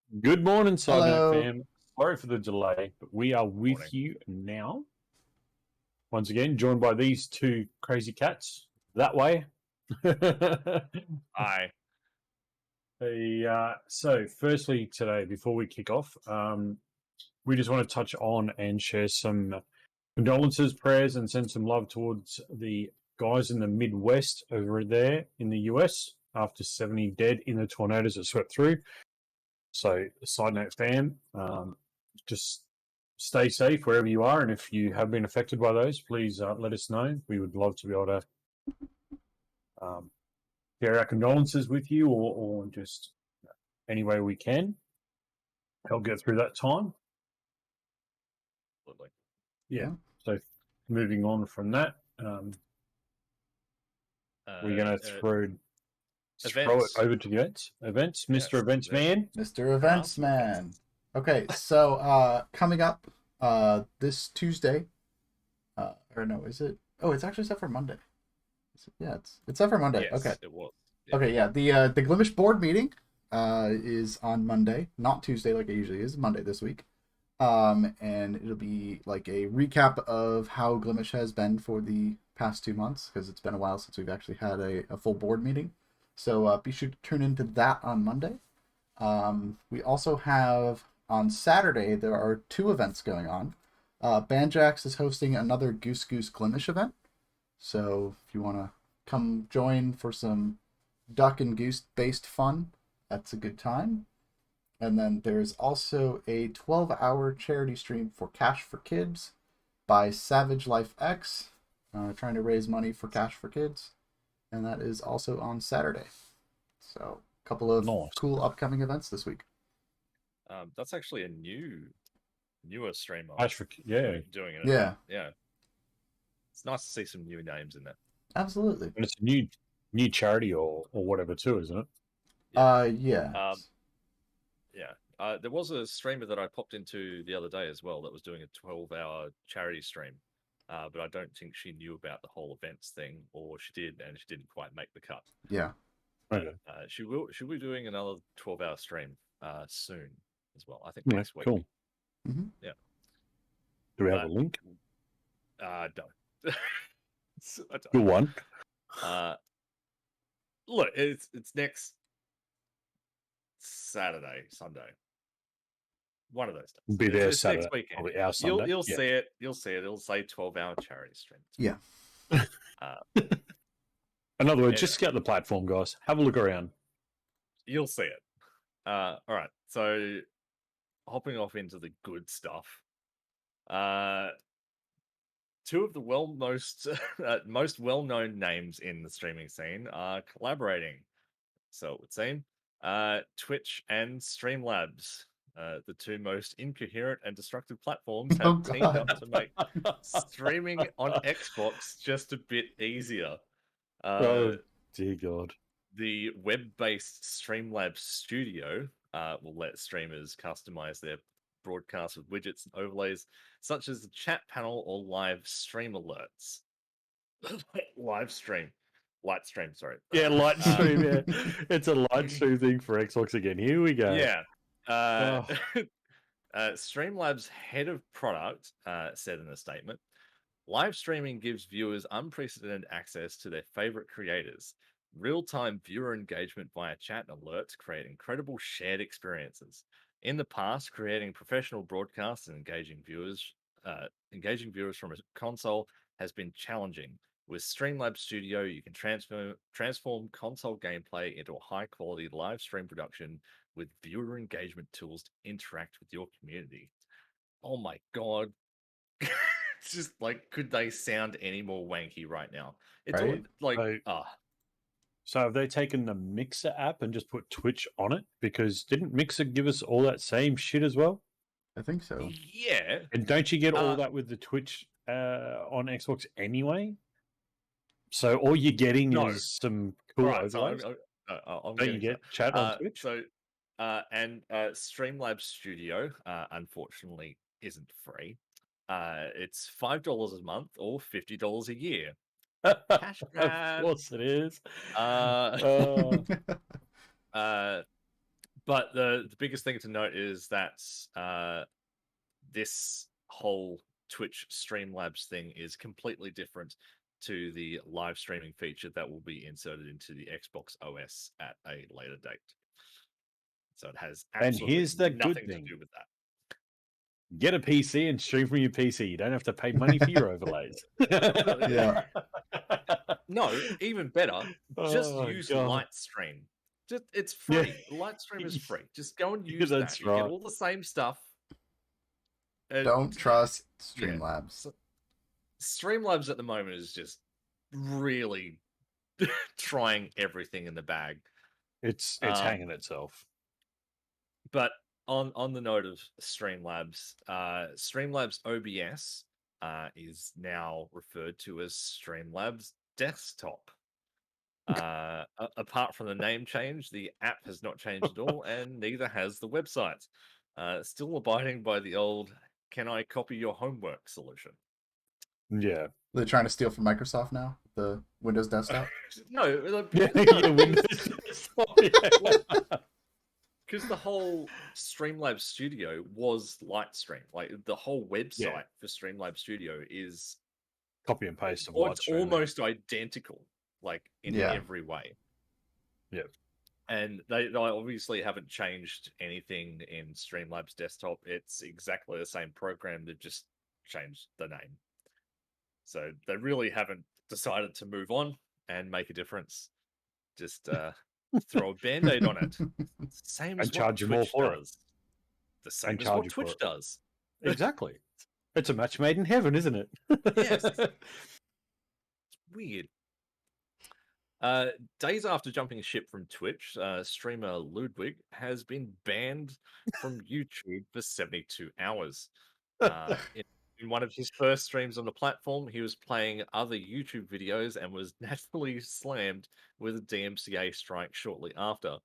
Good morning, Cybernet Hello. fam. Sorry for the delay, but we are with Morning. you now. Once again, joined by these two crazy cats. That way. Aye. So, firstly, today, before we kick off, we just want to touch on and share some condolences, prayers, and send some love towards the guys in the Midwest over there in the US after 70 dead in the tornadoes that swept through. So, side note, fam, just stay safe wherever you are, and if you have been affected by those, please let us know. We would love to be able to share our condolences with you, or just any way we can help get through that time. Absolutely. Yeah. So, moving on from that, we're going to throw it over to the events. Mr. Yes, Events Man. Mr. Events Man. Okay, so coming up this Tuesday, or no, is it? Oh, it's actually set for Monday. Yeah, it's set for Monday. Yes, okay. it was. Yeah. Okay, yeah. The Glimmish board meeting is on Monday, not Tuesday like it usually is. Monday this week. And it'll be like a recap of how Glimmish has been for the past 2 months, because it's been a while since we've actually had a full board meeting. So be sure to tune into that on Monday. We also have on Saturday, there are 2 events going on. Banjax is hosting another Goose Goose Glimmish event. So if you want to come join for some duck and goose based fun, that's a good time. And then there's also a 12-hour charity stream for Cash for Kids by Savage Life X, trying to raise money for Cash for Kids. And that is also on Saturday. So a couple of cool upcoming events this week. That's actually a newer streamer. Doing it. Yeah. Yeah. It's nice to see some new names in there. Absolutely. And it's a new charity or whatever too, isn't it? Yeah. Yeah. There was a streamer that I popped into the other day as well that was doing a 12-hour charity stream. But I don't think she knew about the whole events thing, or she did, and she didn't quite make the cut. Yeah. Okay. She'll be doing another 12-hour stream soon as well. I think next week. Cool. Mm-hmm. Yeah. Do we have a link? No. Good one. Look, it's next Saturday, Sunday. One of those days. We'll be there it's Saturday. Next weekend. Probably our Sunday. You'll see it. You'll see it. It'll say 12-hour charity stream. Yeah. In other words, just scout the platform, guys. Have a look around. You'll see it. All right. So, hopping off into the good stuff. 2 of the most well-known names in the streaming scene are collaborating. So it would seem. Twitch and Streamlabs, the 2 most incoherent and destructive platforms, have teamed up to make streaming on Xbox just a bit easier. Oh, dear God. The web-based Streamlabs Studio will let streamers customize their broadcast with widgets and overlays, such as the chat panel or live stream alerts. Light stream, sorry. Yeah, light stream, yeah. It's a light stream thing for Xbox again. Here we go. Yeah. Streamlabs head of product said in a statement, live streaming gives viewers unprecedented access to their favorite creators. Real-time viewer engagement via chat and alerts create incredible shared experiences. In the past, creating professional broadcasts and engaging viewers from a console has been challenging. With Streamlabs Studio, you can transform console gameplay into a high-quality live stream production with viewer engagement tools to interact with your community. Oh my God. It's just like, could they sound any more wanky right now? It's right? So have they taken the Mixer app and just put Twitch on it? Because didn't Mixer give us all that same shit as well? I think so. Yeah. And don't you get all that with the Twitch on Xbox anyway? So all you're getting is some cool overlays. Don't you get chat on Twitch? And Streamlabs Studio, unfortunately, isn't free. It's $5 a month or $50 a year. Cash grab. Of course it is. But But the biggest thing to note is that this whole Twitch Streamlabs thing is completely different to the live streaming feature that will be inserted into the Xbox OS at a later date. So it has And absolutely here's the good nothing to thing. do with that. Get a PC and stream from your PC. You don't have to pay money for your overlays. Yeah. No, even better, just Oh, use God. Lightstream. Just it's Yeah. free. Lightstream is free. Just go and Yeah, use that's that. You get right. all the same stuff. And, Don't trust yeah. Streamlabs. So, Streamlabs at the moment is just really trying everything in the bag. It's hanging itself. But on the note of Streamlabs, Streamlabs OBS is now referred to as Streamlabs Desktop. Apart from the name change, the app has not changed at all, and neither has the website. Still abiding by the old "Can I copy your homework?" solution. Yeah. They're trying to steal from Microsoft now, the Windows desktop. No, Windows. because the whole Streamlabs Studio was Lightstream. Like the whole website for Streamlabs Studio is Copy and paste of it's Lightstream. almost identical, like in every way. Yeah. And they obviously haven't changed anything in Streamlabs Desktop. It's exactly the same program. They've just changed the name. So they really haven't decided to move on and make a difference. Just throw a Band-Aid on it. Same as And charge you more for it. The same And as charge what you for Twitch it. does. Exactly. It's a match made in heaven, isn't it? Yes. It's weird. Days after jumping ship from Twitch, streamer Ludwig has been banned from YouTube for 72 hours. In one of his first streams on the platform, he was playing other YouTube videos and was naturally slammed with a DMCA strike shortly after.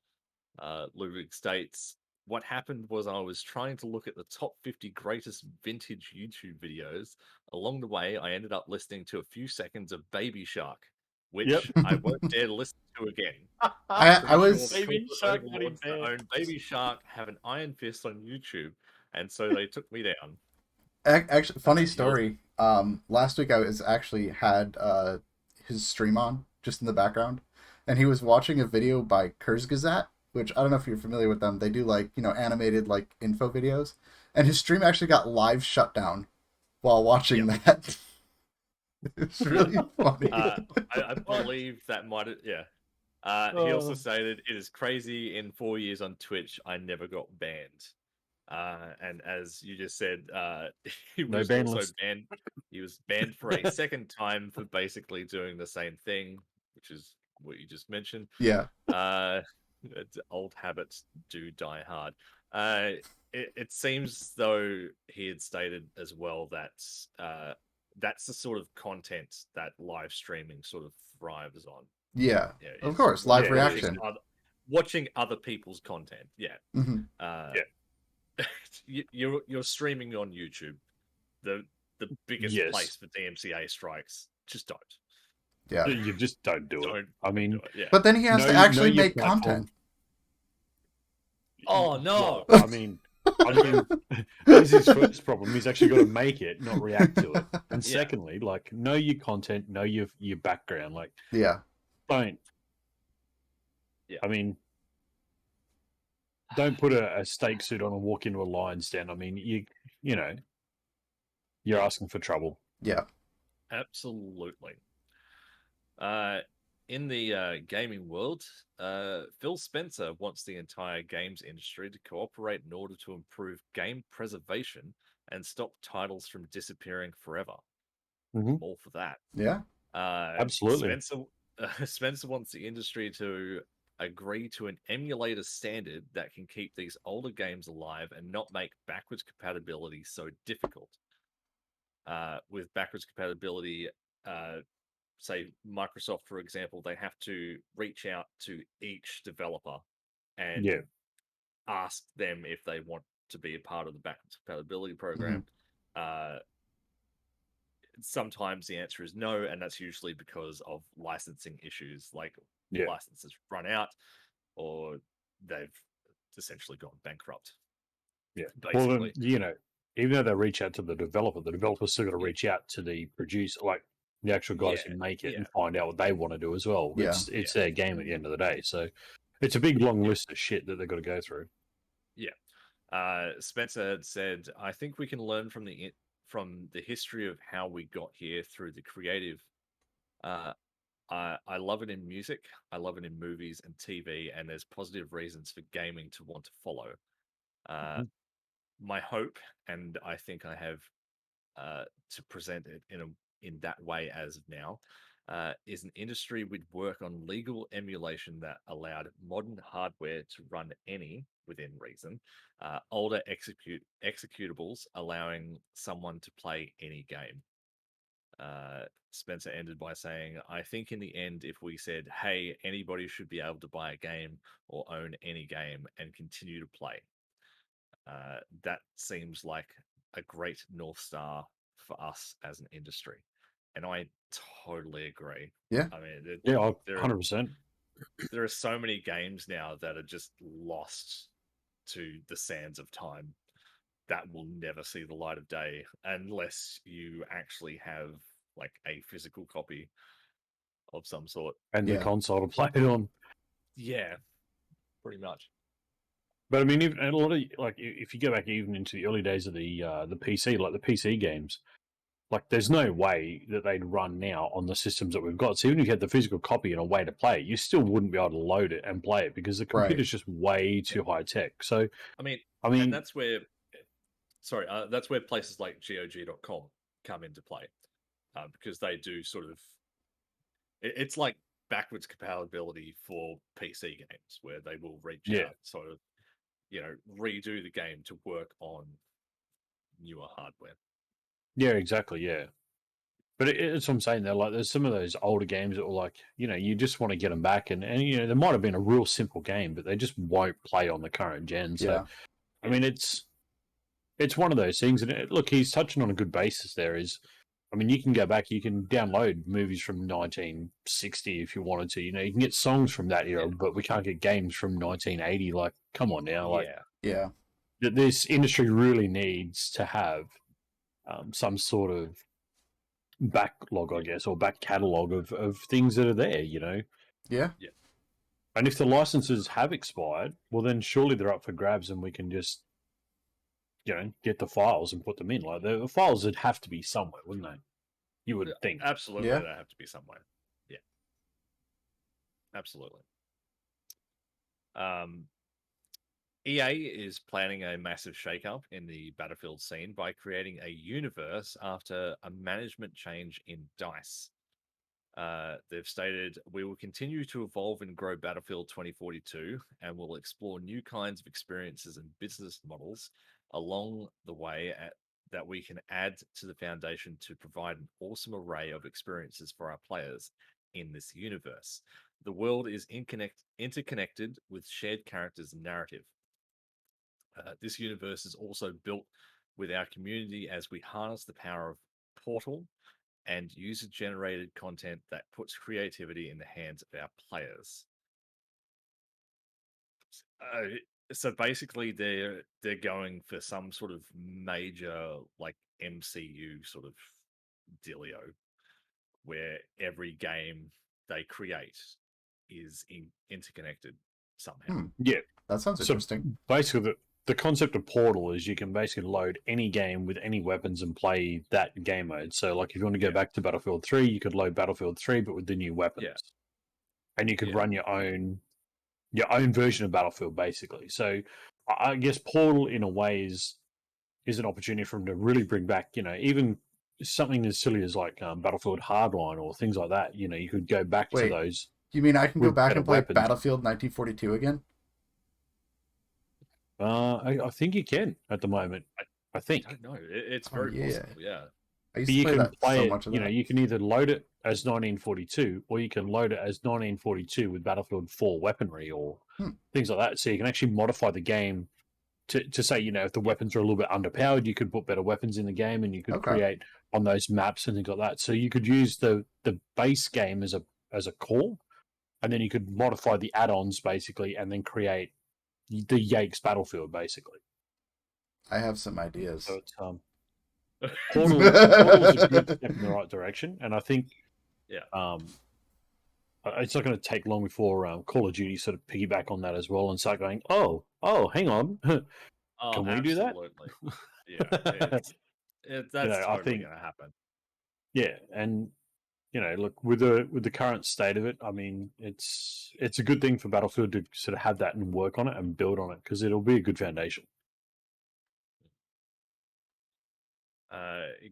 Ludwig states, "What happened was I was trying to look at the top 50 greatest vintage YouTube videos. Along the way, I ended up listening to a few seconds of Baby Shark, which I won't dare to listen to again. I was Baby Shark Overlords that own Baby Shark have an iron fist on YouTube, and so they took me down." actually funny story. Last week I was actually had his stream on just in the background, and he was watching a video by Kurzgesagt, which I don't know if you're familiar with them. They do like animated like info videos, and his stream actually got live shut down while watching that. It's really funny. I believe that might have, he also stated, "It is crazy. In 4 years on Twitch, I never got banned." And as you just said, he was also banned. He was banned for a second time for basically doing the same thing, which is what you just mentioned. Yeah. Old habits do die hard. It seems though he had stated as well that that's the sort of content that live streaming sort of thrives on. Yeah, of course, live reaction. Watching other people's content. Yeah. Mm-hmm. You're streaming on YouTube. The biggest place for DMCA strikes. Just don't. Yeah. You just don't do it. I mean, but then he has to actually make content. Oh no! Well, I mean, that's his first problem. He's actually got to make it, not react to it. And secondly, like, know your content, know your background. Like, don't. Yeah. I mean, don't put a steak suit on and walk into a lion's den. I mean, you're asking for trouble. Yeah. Absolutely. In the gaming world, Phil Spencer wants the entire games industry to cooperate in order to improve game preservation and stop titles from disappearing forever. Mm-hmm. All for that. Yeah. Absolutely. Spencer wants the industry to agree to an emulator standard that can keep these older games alive and not make backwards compatibility so difficult. With backwards compatibility, say Microsoft, for example, they have to reach out to each developer and ask them if they want to be a part of the backwards compatibility program. Mm-hmm. Sometimes the answer is no, and that's usually because of licensing issues, like licenses run out or they've essentially gone bankrupt. Yeah. Basically. Well, even though they reach out to the developer's still got to reach out to the producer, like the actual guys who make it, and find out what they want to do as well. Yeah. It's their game at the end of the day. So it's a big, long list of shit that they've got to go through. Yeah. Spencer had said, I think we can learn from the history of how we got here through the creative. I love it in music. I love it in movies and TV, and there's positive reasons for gaming to want to follow. My hope, and I think I have to present it in that way as of now, is an industry would work on legal emulation that allowed modern hardware to run any, within reason, older executables, allowing someone to play any game. Spencer ended by saying, I think in the end, if we said, hey, anybody should be able to buy a game or own any game and continue to play, that seems like a great North Star for us as an industry. And I totally agree. Yeah. I mean, 100%. There are so many games now that are just lost to the sands of time that will never see the light of day unless you actually have like a physical copy of some sort. And the console to play it on. Yeah, pretty much. But I mean, even a lot of, like, if you go back even into the early days of the PC, like the PC games, like there's no way that they'd run now on the systems that we've got. So even if you had the physical copy and a way to play it, you still wouldn't be able to load it and play it because the computer's just way too high tech. So I mean, and that's where, that's where places like GOG.com come into play, because they do sort of, it's like backwards compatibility for PC games where they will reach out, sort of, redo the game to work on newer hardware. Yeah, exactly. Yeah. But it's what I'm saying though. Like, there's some of those older games that were like, you just want to get them back, and there might have been a real simple game, but they just won't play on the current gen. So, I mean, it's one of those things. And look, he's touching on a good basis there. I mean, you can go back, you can download movies from 1960 if you wanted to. You can get songs from that era, but we can't get games from 1980. Like, come on now. Like, this industry really needs to have some sort of backlog, I guess, or back catalogue of things that are there, Yeah. And if the licenses have expired, well, then surely they're up for grabs and we can just, get the files and put them in. Like, the files would have to be somewhere, wouldn't they? You would think. Absolutely, they have to be somewhere. Yeah. Absolutely. EA is planning a massive shakeup in the Battlefield scene by creating a universe after a management change in DICE. They've stated, we will continue to evolve and grow Battlefield 2042 and will explore new kinds of experiences and business models along the way that we can add to the foundation to provide an awesome array of experiences for our players in this universe. The world is interconnected with shared characters and narrative. This universe is also built with our community as we harness the power of Portal and user-generated content that puts creativity in the hands of our players. So basically, they're going for some sort of major like MCU sort of dealio, where every game they create is interconnected somehow. Yeah, that sounds interesting. Basically, the concept of Portal is you can basically load any game with any weapons and play that game mode. So, like, if you want to go back to Battlefield 3, you could load Battlefield 3, but with the new weapons. Yeah. And you could run your own version of Battlefield, basically. So, I guess Portal, in a way, is an opportunity for them to really bring back, even something as silly as like Battlefield Hardline or things like that. You could go back to those. You mean I can go back and play weapons. Battlefield 1942 again? I think you can at the moment. I think. I don't know. It's very possible. Yeah. I used to play that so much of that. You can either load it as 1942, or you can load it as 1942 with Battlefield 4 weaponry or things like that. So you can actually modify the game to say, if the weapons are a little bit underpowered, you could put better weapons in the game, and you could create on those maps and things like that. So you could use the base game as a core, and then you could modify the add-ons basically, and then create the Yakes battlefield, basically. I have some ideas. So it's Portal's a good step in the right direction, and I think it's not going to take long before Call of Duty sort of piggyback on that as well and start going, oh, hang on, Oh, can we do that? absolutely. Yeah, that's I totally think, going to happen. yeah, and look, with the current state of it, I mean, it's a good thing for Battlefield to sort of have that and work on it and build on it, because it'll be a good foundation.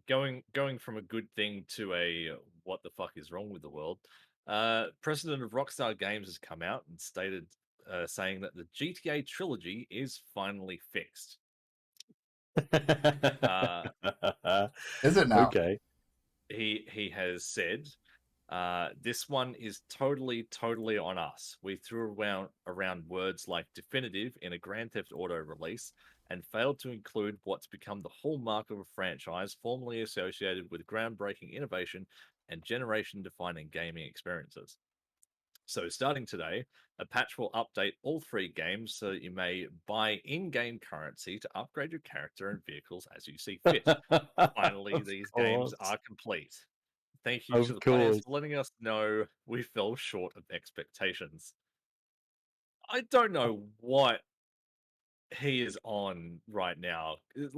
Going from a good thing to a what the fuck is wrong with the world. President of Rockstar Games has come out and stated, saying that the GTA trilogy is finally fixed. Is it now? Okay. He has said, this one is totally on us. We threw around words like definitive in a Grand Theft Auto release and failed to include what's become the hallmark of a franchise formerly associated with groundbreaking innovation and generation-defining gaming experiences. So starting today, a patch will update all 3 games so that you may buy in-game currency to upgrade your character and vehicles as you see fit. Finally, these games are complete. Thank you to the players for letting us know we fell short of expectations. I don't know what he is on right now. It's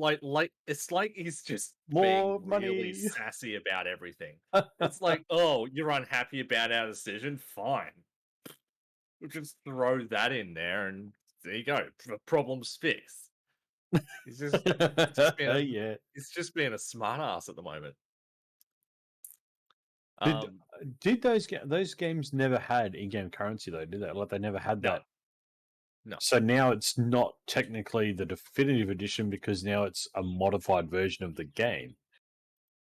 like he's just More being really money. sassy about everything. It's like, oh, you're unhappy about our decision? Fine. We'll just throw that in there and there you go. Problem's fixed. He's just Yeah. he's just being a smart ass at the moment. Did those games never had in-game currency though? Did they? Like they never had that. No. So now it's not technically the definitive edition because now it's a modified version of the game.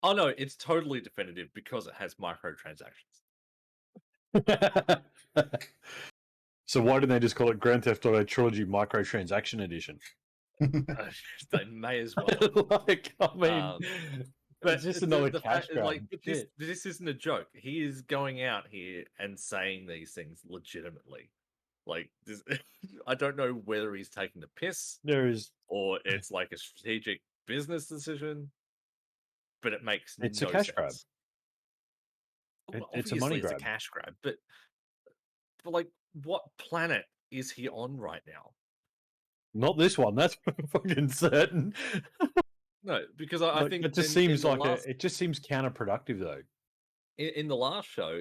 Oh no, it's totally definitive because it has microtransactions. So why didn't they just call it Grand Theft Auto Trilogy Microtransaction Edition? They may as well. I mean, but it's just another the cash fact, grab. This isn't a joke. He is going out here and saying these things legitimately. Like this, I don't know whether he's taking the piss or it's like a strategic business decision, but it makes it's no a cash sense. grab. It's a money grab. It's a cash grab, but like, what planet is he on right now? Not this one. That's fucking certain. No, because I think it just seems like it just seems counterproductive though. In the last show,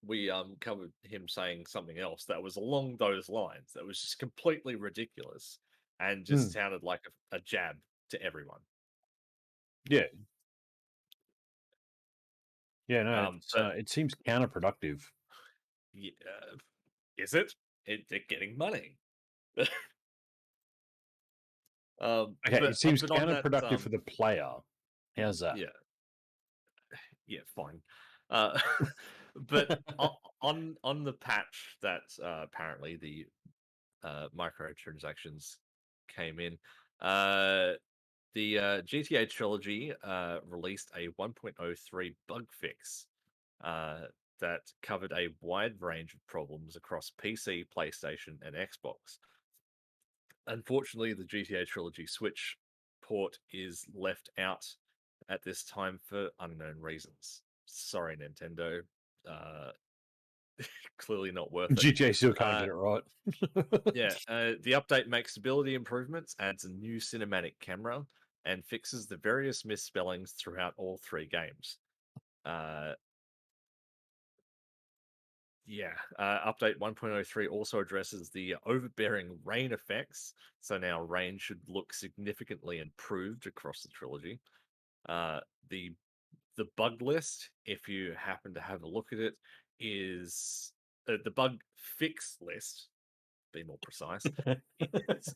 we covered him saying something else that was along those lines. That was just completely ridiculous and just sounded like a jab to everyone. Yeah. Yeah, no, it seems counterproductive. Yeah, is it? They're getting money. Okay, it seems counterproductive for the player. How's that? Yeah, fine. But on the patch that apparently the microtransactions came in, the GTA trilogy released a 1.03 bug fix that covered a wide range of problems across PC, PlayStation, and Xbox. Unfortunately, the GTA trilogy Switch port is left out at this time for unknown reasons. Sorry, Nintendo. Clearly not worth it. GTA still can't get it right. The update makes stability improvements, adds a new cinematic camera, and fixes the various misspellings throughout all 3 games. Update 1.03 also addresses the overbearing rain effects, so now rain should look significantly improved across the trilogy. The bug list, if you happen to have a look at it, is the bug fix list, be more precise, is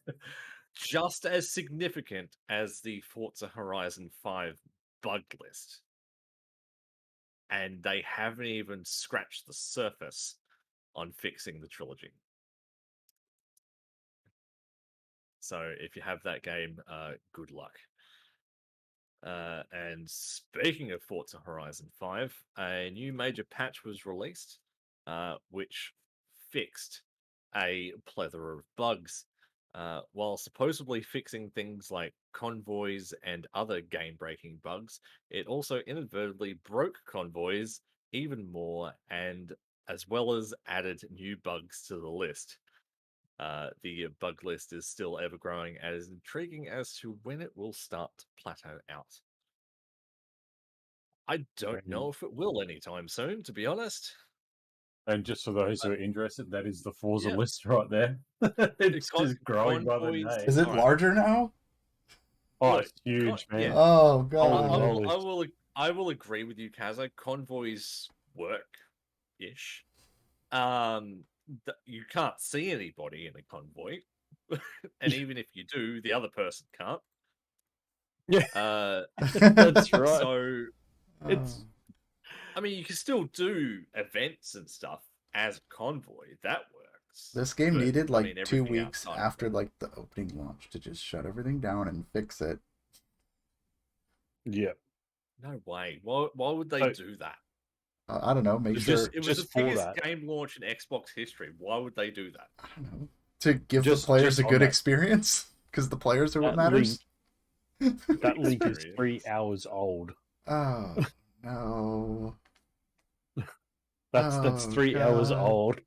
just as significant as the Forza Horizon 5 bug list. And they haven't even scratched the surface on fixing the trilogy. So if you have that game, good luck. And speaking of Forza Horizon 5, a new major patch was released, which fixed a plethora of bugs. While supposedly fixing things like convoys and other game-breaking bugs, it also inadvertently broke convoys even more, and as well as added new bugs to the list. The bug list is still ever growing and is intriguing as to when it will start to plateau out. I don't know if it will anytime soon, to be honest. And just for those who are interested, that is the Forza Yeah, list right there. It's just growing by the convoys. day. Is it All right, larger now? Oh, look, it's huge, yeah, man. Oh Holy god. moly. I will agree with you, Kaza. Convoys work ish. Um, you can't see anybody in a convoy, and even if you do, the other person can't. Yeah, Uh, that's right. so It's I mean, you can still do events and stuff as a convoy. That works. This game But needed I like mean, 2 everything weeks outside of after that. like the opening launch to just shut everything down and fix it. yeah. No way. Why would they So do that? I don't know. Make sure. It was the just for biggest that, game launch in Xbox history. Why would they do that? I don't know. To give the players just a on good that, experience, because the players are what that link matters. Good that link is experience. 3 hours old. Oh no. That's Oh 3 hours god. old.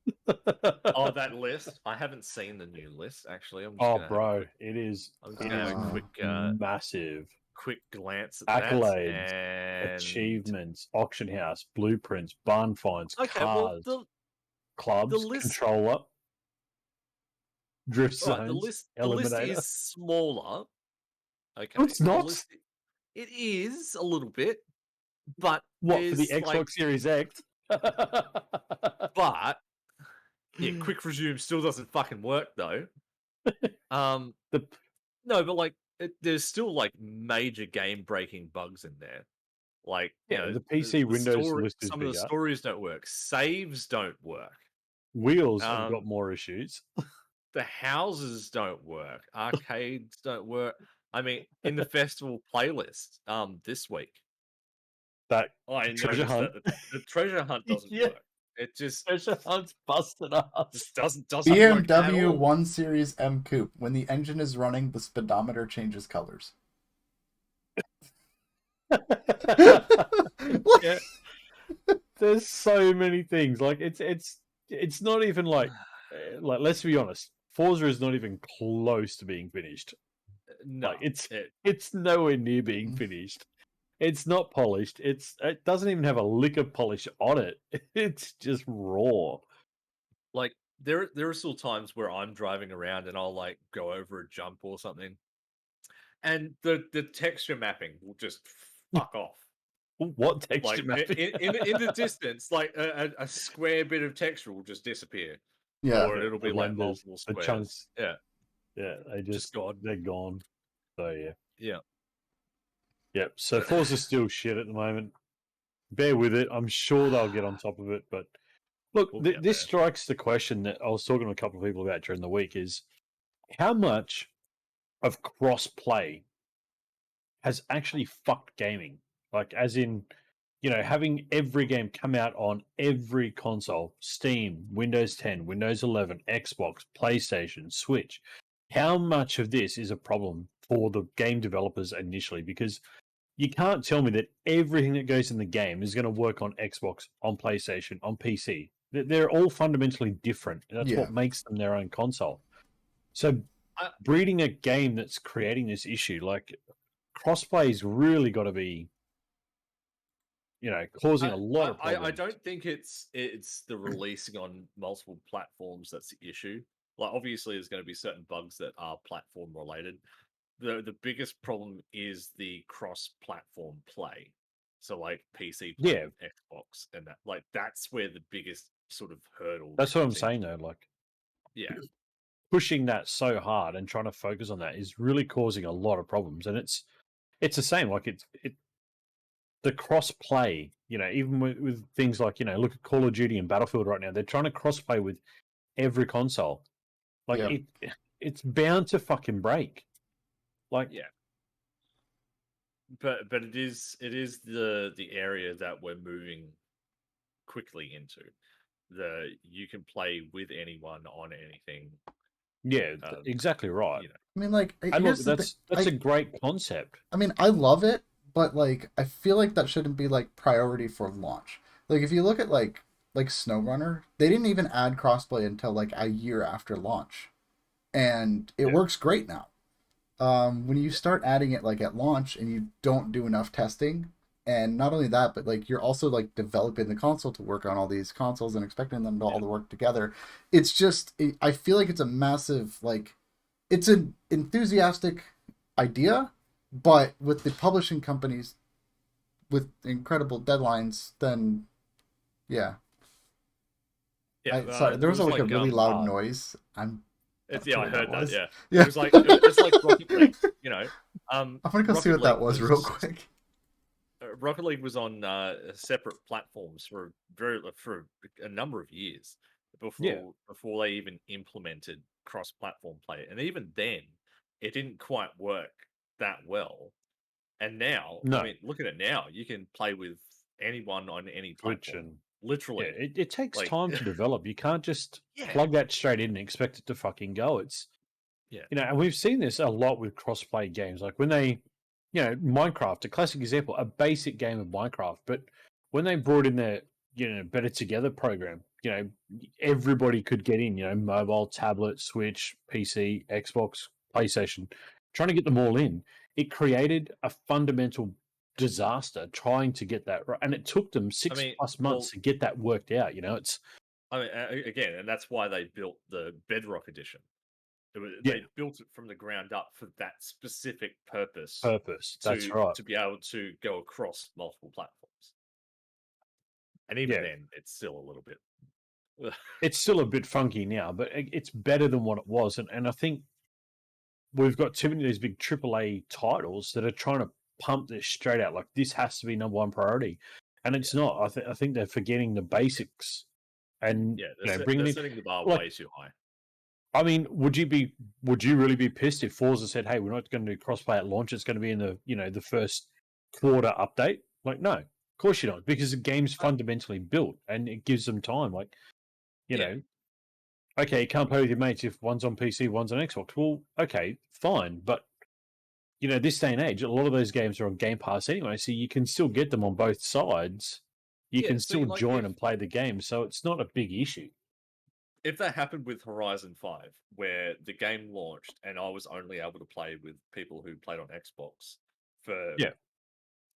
Oh, that list. I haven't seen the new list. Actually, Oh, bro, it is I'm just it gonna have a is Oh. massive. quick glance at that. Accolades, And achievements, auction house, blueprints, barn finds, okay, well cars, the clubs, list. controller, drift Right, zones, the list eliminator. is smaller. No, Okay, it's the not. list it is a little bit, but What for the there's like, Xbox Series X? but yeah, quick resume still doesn't fucking work though. Um, the no, but like, there's still like major game breaking bugs in there. Like, you yeah, know, the PC the Windows story, list is some of the bigger. stories don't work, saves don't work. Wheels have got Um, more issues. the houses don't work, arcades don't work. I mean, in the festival playlist, this week, That I treasure noticed hunt. that the treasure hunt doesn't Yeah, work. It treasure hunt's busted us. just doesn't work at BMW all. 1 Series M Coupe. When the engine is running, the speedometer changes colors. Yeah, there's so many things. Like it's not even like let's be honest. Forza is not even close to being finished. No, Like it's it it's nowhere near being finished. It's not polished. It doesn't even have a lick of polish on it. It's just raw. like there are still times where I'm driving around and I'll like go over a jump or something, and the texture mapping will just fuck off. What texture Like mapping? in the distance, like a square bit of texture will just disappear, Yeah. or Yeah, it'll the be like renders, multiple the squares. chunks. Yeah, Yeah, just gone. they're gone. So yeah, Yeah. yep. So Forza's still shit at the moment. Bear with it. I'm sure they'll get on top of it. But look, We'll get this there. strikes the question that I was talking to a couple of people about during the week: is how much of cross play has actually fucked gaming? Like, as in, having every game come out on every console: Steam, Windows 10, Windows 11, Xbox, PlayStation, Switch. How much of this is a problem for the game developers initially? Because you can't tell me that everything that goes in the game is going to work on Xbox, on PlayStation, on PC. They're all fundamentally different. That's Yeah. what makes them their own console. So, I, breeding a game that's creating this issue, like crossplay's really got to be, causing a lot of I problems. don't think it's the releasing on multiple platforms that's the issue. Like, obviously, there's going to be certain bugs that are platform related. The biggest problem is the cross-platform play. So, like, PC playing Yeah, with Xbox, and that's where the biggest sort of hurdle that's what I'm comes in. saying though. Like Yeah, pushing that so hard and trying to focus on that is really causing a lot of problems. And it's the same. Like the cross play. Even with things like look at Call of Duty and Battlefield right now. They're trying to cross play with every console. Like Yeah. it's bound to fucking break. Like yeah. But it is the area that we're moving quickly into. You can play with anyone on anything. Yeah, Um, exactly right. you know, I mean, like, And look, here's the thing. that's a great concept. I mean, I love it, but like, I feel like that shouldn't be like priority for launch. Like, if you look at like SnowRunner, they didn't even add crossplay until like a year after launch, and it yeah, works great now. When you start adding it like at launch and you don't do enough testing, and not only that, but like you're also like developing the console to work on all these consoles and expecting them to yeah. all to work together. It's just, I feel like it's a massive like, it's an enthusiastic idea, but with the publishing companies with incredible deadlines, then yeah. Yeah, Sorry, there it was was like a like really loud noise. I'm it's not sure I what that heard that. was. Yeah, Yeah. it's like Rocket League. You know, I'm gonna go see Rocket what that League was real was quick. Rocket League was on separate platforms for a number of years Yeah. before they even implemented cross-platform play, and even then, it didn't quite work that well. And now, I No, mean, look at it now. You can play with anyone on any Twitch platform, and yeah, literally. it takes Like, time to develop. You can't just yeah, plug that straight in and expect it to fucking go. It's yeah, and we've seen this a lot with crossplay games. Like when they, Minecraft, a classic example, a basic game of Minecraft, but when they brought in their, Better Together program, everybody could get in, mobile, tablet, Switch, PC, Xbox, PlayStation, trying to get them all in. It created a fundamental disaster trying to get that right. And it took them I six mean, plus well, months to get that worked out. It's, I mean, again, and that's why they built the Bedrock edition. yeah, They built it from the ground up for that specific purpose purpose. That's right. to be able to go across multiple platforms. And even Yeah. then, it's still a little bit. It's still a bit funky now, but it's better than what it was. And I think we've got too many of these big AAA titles that are trying to pump this straight out. Like this has to be number one priority, and it's Yeah, not. I think they're forgetting the basics and yeah, bringing they're in setting the bar like. way too high. I mean, would you really be pissed if Forza said, "Hey, we're not going to do crossplay at launch. It's going to be in the the first quarter update"? Like, no, of course you're not, because the game's Uh, fundamentally built and it gives them time. Like, you yeah, know, okay, you can't play with your mates if one's on PC, one's on Xbox. Well, okay, fine. But, this day and age, a lot of those games are on Game Pass anyway, so you can still get them on both sides. You yeah. can See, still like join and play the game, so it's not a big issue. if that happened with Horizon 5, where the game launched and I was only able to play with people who played on Xbox for Yeah,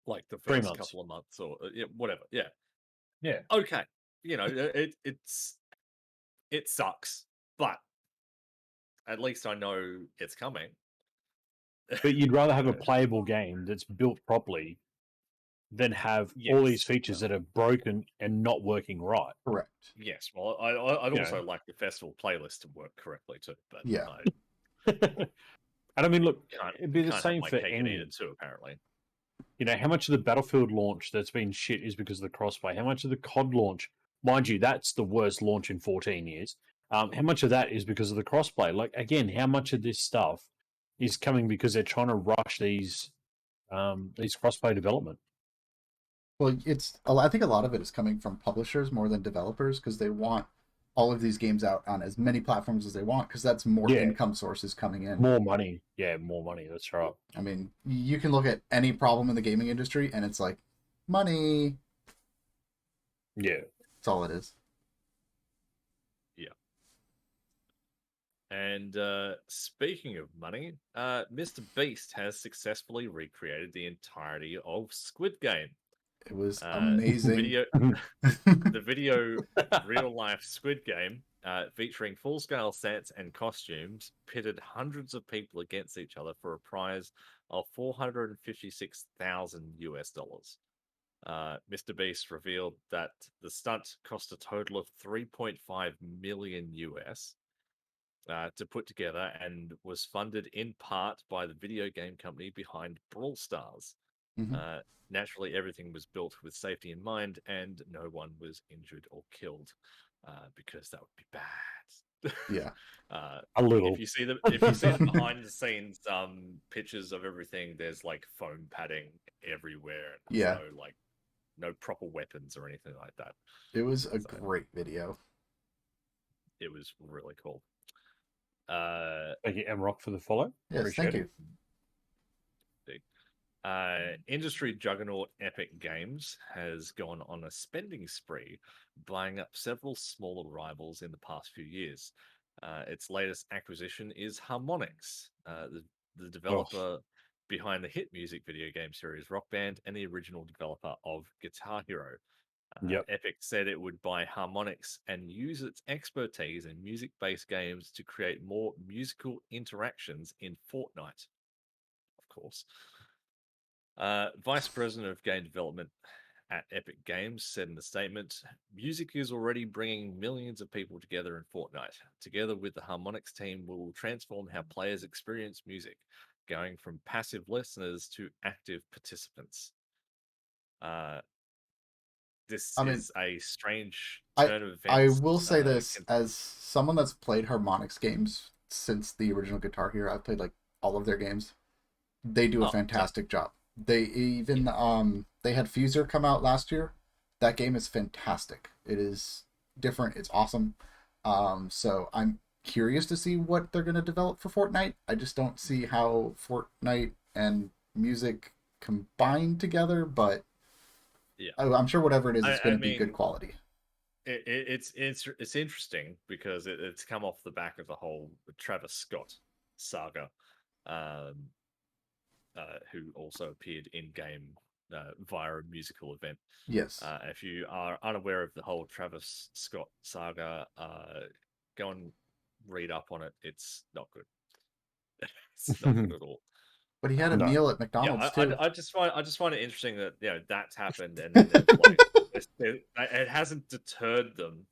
like the 3 first months. couple of months or yeah, whatever. Yeah. Yeah. Okay. It sucks, but at least I know it's coming. But you'd rather have a Uh, playable game that's built properly than have all these yes. features that are broken and not working right. Correct. Yes. Well, I'd You know. also like the festival playlist to work correctly too, but Yeah. I And I mean, look, can't it'd be the can't have same my for cake and eat any. it too, apparently. How much of the Battlefield launch that's been shit is because of the crossplay? How much of the COD launch, mind you, that's the worst launch in 14 years. How much of that is because of the crossplay? Like, again, how much of this stuff is coming because they're trying to rush these crossplay development? Well, I think a lot of it is coming from publishers more than developers because they want all of these games out on as many platforms as they want because that's more Yeah, income sources coming in. more money. Yeah, more money. That's right. I mean, you can look at any problem in the gaming industry and it's like money. Yeah. That's all it is. Yeah. And speaking of money, Mr. Beast has successfully recreated the entirety of Squid Game. It was The amazing. video, the video, real life Squid Game, featuring full scale sets and costumes, pitted hundreds of people against each other for a prize of 456,000 US dollars. Mr. Beast revealed that the stunt cost a total of 3.5 million US to put together and was funded in part by the video game company behind Brawl Stars. Mhm. Naturally, everything was built with safety in mind, and no one was injured or killed because that would be bad. Yeah. A little. If you see the behind the scenes pictures of everything, there's like foam padding everywhere, and there's Yeah. no proper weapons or anything like that. It was a So great video. it was really cool. Thank you, M-Rock, for the follow. Yes, Appreciate thank you. Industry juggernaut Epic Games has gone on a spending spree, buying up several smaller rivals in the past few years. Its latest acquisition is Harmonix, the developer behind the hit music video game series Rock Band and the original developer of Guitar Hero. Yep. Epic said it would buy Harmonix and use its expertise in music-based games to create more musical interactions in Fortnite. Of course. Vice President of Game Development at Epic Games said in the statement, music is already bringing millions of people together in Fortnite. Together with the Harmonix team, we will transform how players experience music, going from passive listeners to active participants. This is a strange turn of events. I will say this, as someone that's played Harmonix games since the original Guitar Hero, I've played like all of their games. They do a fantastic job. They even they had Fuser come out last year. That game is fantastic. It is different. It's awesome. So I'm curious to see what they're going to develop for Fortnite. I just don't see how Fortnite and music combine together, but yeah, I'm sure whatever it is, it's going to be good quality. It's interesting because it's come off the back of the whole Travis Scott saga. Who also appeared in game via a musical event. Yes. If you are unaware of the whole Travis Scott saga, go and read up on it. It's not good. It's not good at all. But he had a meal at McDonald's too. I just find it interesting that that's happened, and then like, it hasn't deterred them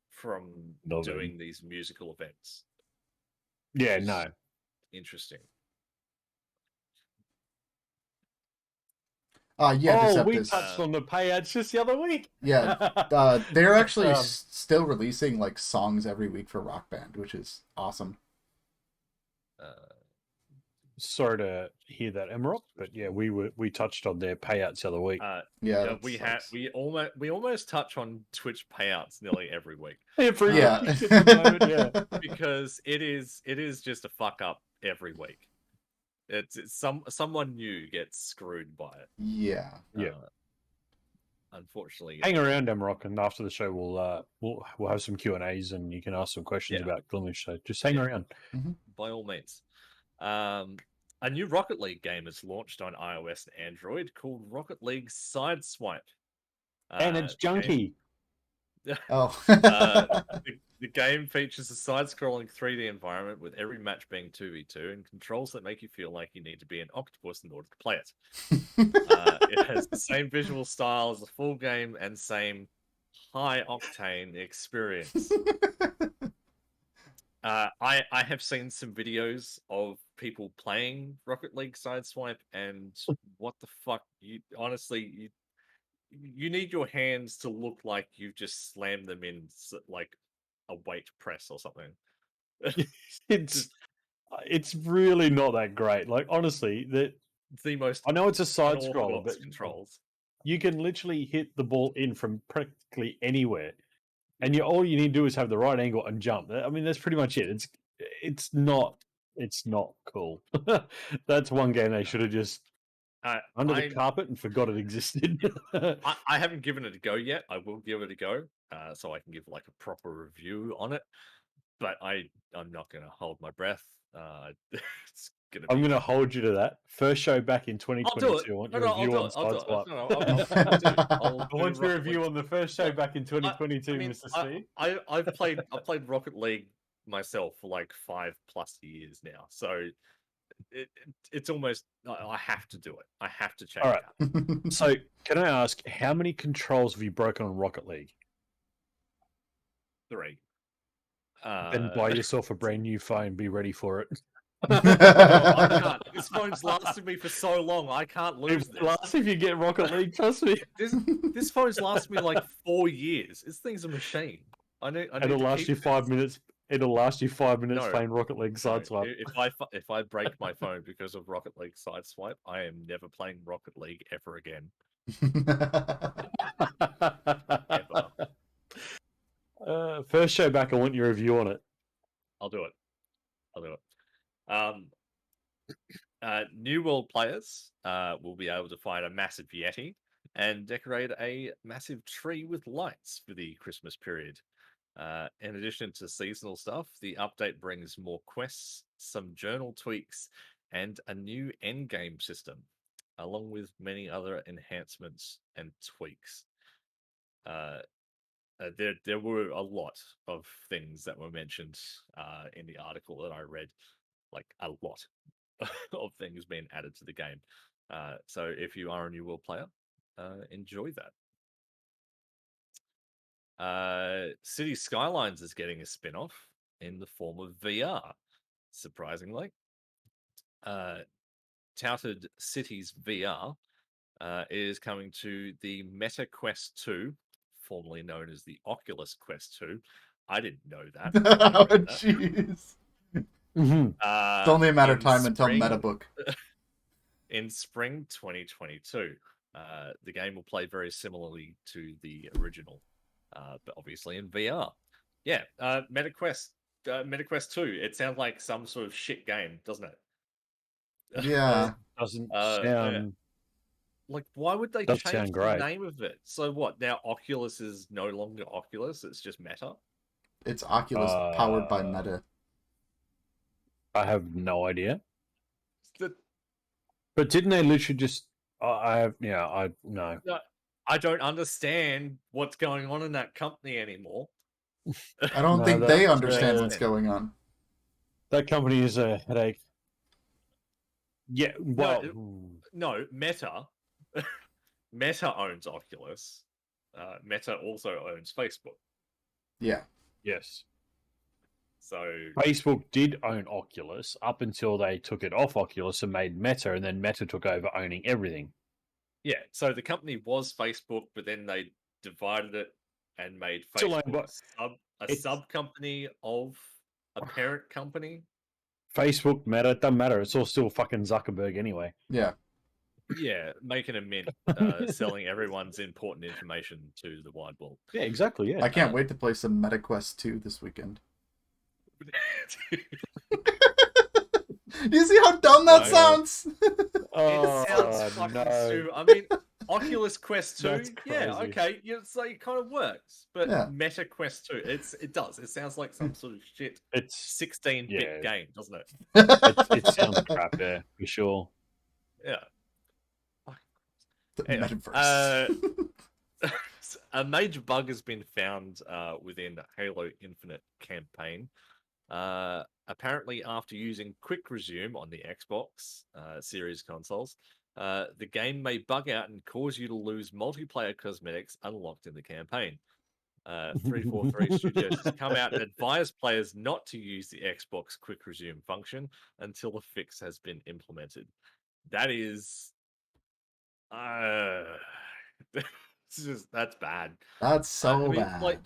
from doing these musical events. Yeah, no. Interesting. We touched on the payouts just the other week. Yeah, they're actually still releasing like songs every week for Rock Band, which is awesome. Sorry to hear that, Emerald, but yeah, we touched on their payouts the other week. We almost touch on Twitch payouts nearly every week. Because it is just a fuck up every week. It's someone new gets screwed by it. Yeah. Unfortunately, hang around, Emrock, and after the show we'll have some Q&As and you can ask some questions about Glimmish. So just hang around. Mm-hmm. By all means. A new Rocket League game is launched on iOS and Android called Rocket League Sideswipe. And it's junky. The game features a side-scrolling 3D environment with every match being 2v2 and controls that make you feel like you need to be an octopus in order to play it. It has the same visual style as the full game and same high-octane experience. I have seen some videos of people playing Rocket League Sideswipe, and what the fuck? You need your hands to look like you've just slammed them in like a weight press or something. It's really not that great. Like honestly, the most. I know it's a side scroller, but controls. You can literally hit the ball in from practically anywhere, and all you need to do is have the right angle and jump. I mean, that's pretty much it. It's not cool. That's one game they should have just under the carpet and forgot it existed. I haven't given it a go yet. I will give it a go, so I can give like a proper review on it. But I'm not going to hold my breath. I'm going to hold you to that. First show back in 2022. I want your review on Sideswipe. I want your review on the first show back in 2022, Mr. Steve. I've played Rocket League myself for like 5+ years now, so it's almost I have to do it. I have to check it out. So, can I ask, how many controls have you broken on Rocket League? 3. Then buy yourself a brand new phone. Be ready for it. I can't. This phone's lasted me for so long. I can't lose this. Last if you get Rocket League, trust me. This phone's lasted me like 4 years. This thing's a machine. It'll last you 5 minutes. It'll last you 5 minutes playing Rocket League Sideswipe. If I break my phone because of Rocket League Sideswipe, I am never playing Rocket League ever again. First show back, I want your review on it. I'll do it. I'll do it. New World players will be able to find a massive Yeti and decorate a massive tree with lights for the Christmas period. In addition to seasonal stuff, the update brings more quests, some journal tweaks, and a new endgame system, along with many other enhancements and tweaks. There were a lot of things that were mentioned in the article that I read, like a lot of things being added to the game. So if you are a New World player, enjoy that. City Skylines is getting a spin-off in the form of VR, surprisingly. Touted Cities VR is coming to the Meta Quest 2, formerly known as the Oculus Quest 2. I didn't know that. Oh, jeez. It's only a matter of time until Metabook. In spring 2022. The game will play very similarly to the original, but obviously in VR. Yeah, MetaQuest 2. It sounds like some sort of shit game, doesn't it? Yeah. Doesn't Yeah. sound Like, why would they does change sound the great. name of it? So what? Now Oculus is no longer Oculus. It's just Meta. It's Oculus powered by Meta. I have no idea. The- But didn't they literally just? I no. No, I don't understand what's going on in that company anymore. I don't No, think they that's, understand what's going on. That company is a headache. Yeah, well, No, Meta. Meta owns Oculus. Meta also owns Facebook. Yeah. yes. So Facebook did own Oculus up until they took it off Oculus and made Meta, and then Meta took over owning everything. yeah, so the company was Facebook, but then they divided it and made Still owned Facebook by- a sub company of a parent company. Facebook, Meta, it doesn't matter. It's all still fucking Zuckerberg anyway. Yeah. Yeah, making a mint, selling everyone's important information to the wide world. Yeah, exactly. Yeah, I can't wait to play some MetaQuest 2 this weekend. Do you see how dumb that sounds? It sounds fucking stupid. I mean, Oculus Quest 2, yeah, okay, so it kind of works. But Yeah. Meta Quest 2, it does. It sounds like some sort of shit. It's 16-bit game, doesn't it? it sounds crap there for sure. Yeah. The Anyway, metaverse. a major bug has been found within Halo Infinite campaign. Apparently, after using Quick Resume on the Xbox Series consoles, the game may bug out and cause you to lose multiplayer cosmetics unlocked in the campaign. 343 Studios has come out and advised players not to use the Xbox Quick Resume function until the fix has been implemented. That is... that's bad. That's so bad. Like,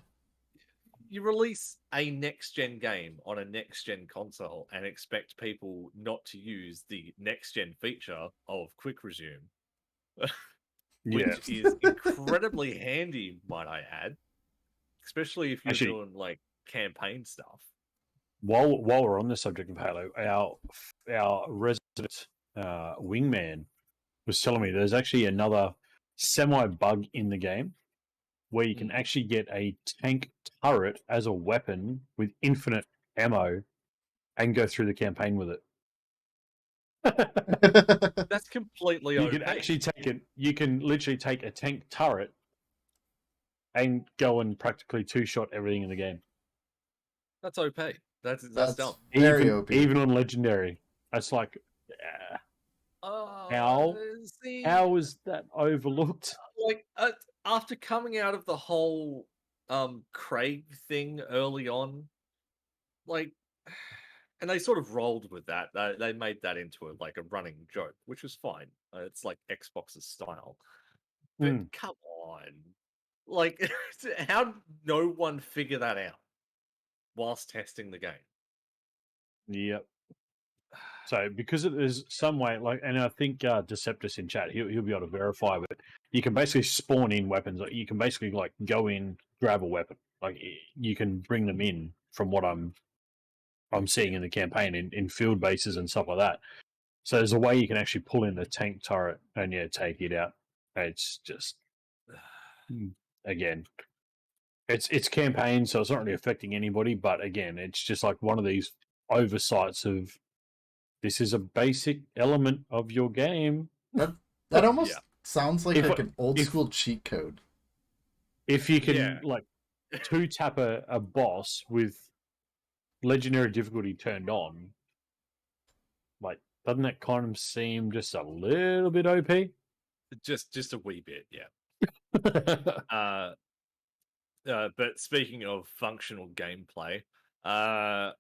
you release a next-gen game on a next-gen console and expect people not to use the next-gen feature of Quick Resume, which is incredibly handy, might I add, especially if you're doing like campaign stuff. While we're on the subject of Halo, our resident wingman was telling me there's actually another semi-bug in the game where you can actually get a tank turret as a weapon with infinite ammo and go through the campaign with it. That's completely You OP. can actually take it. You can literally take a tank turret and go and practically two-shot everything in the game. That's OP. That's dumb. Very OP. Even on Legendary. That's like... how is that overlooked? Like, after coming out of the whole Craig thing early on, like, and they sort of rolled with that. They made that into a running joke, which was fine. It's like Xbox's style. But come on, like, how did no one figure that out whilst testing the game? Yep. So because there's some way, and I think Deceptus in chat, he'll be able to verify, but you can basically spawn in weapons. You can basically go in, grab a weapon. Like you can bring them in from what I'm I'm seeing in the campaign in field bases and stuff like that. So there's a way you can actually pull in the tank turret and take it out. It's just again, it's campaign, so it's not really affecting anybody. But again, it's just like one of these oversights of this is a basic element of your game. That almost sounds like If an old school cheat code. If you can like 2-tap a boss with legendary difficulty turned on, like doesn't that kind of seem just a little bit OP? Just a wee bit, yeah. But speaking of functional gameplay, Halo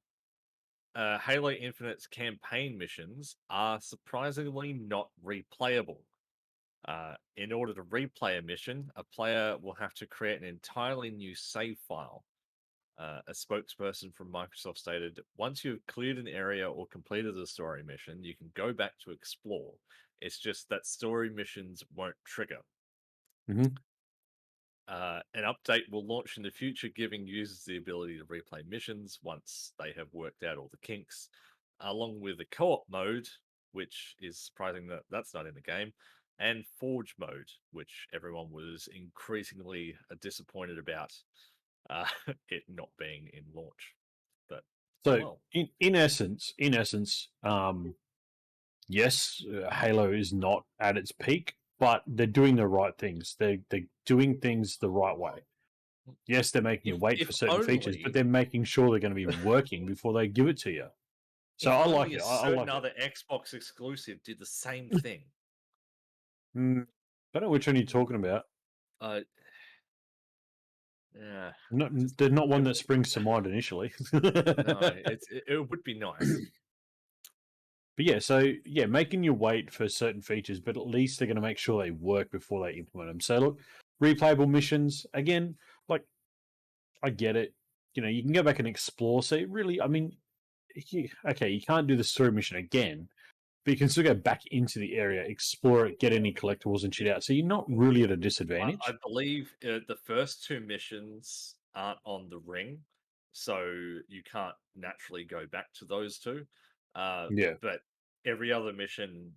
Infinite's campaign missions are surprisingly not replayable. In order to replay a mission, a player will have to create an entirely new save file. A spokesperson from Microsoft stated, once you've cleared an area or completed a story mission, you can go back to explore. It's just that story missions won't trigger. Mm-hmm. An update will launch in the future, giving users the ability to replay missions once they have worked out all the kinks, along with the co-op mode, which is surprising that that's not in the game, and Forge mode, which everyone was increasingly disappointed about it not being in launch. But so in essence, yes, Halo is not at its peak, but they're doing the right things. They're doing things the right way. Yes, they're making you wait for certain features, but they're making sure they're going to be working before they give it to you. So I like it. I like other Xbox exclusive did the same thing. I don't know which one you're talking about. Yeah, there's not one that springs to mind initially. No, it would be nice. But yeah, so making you wait for certain features, but at least they're going to make sure they work before they implement them. So look, replayable missions again. Like, I get it. You can go back and explore. So really, I mean, you can't do the story mission again, but you can still go back into the area, explore it, get any collectibles and shit out. So you're not really at a disadvantage. I believe the first 2 missions aren't on the ring, so you can't naturally go back to those 2. But every other mission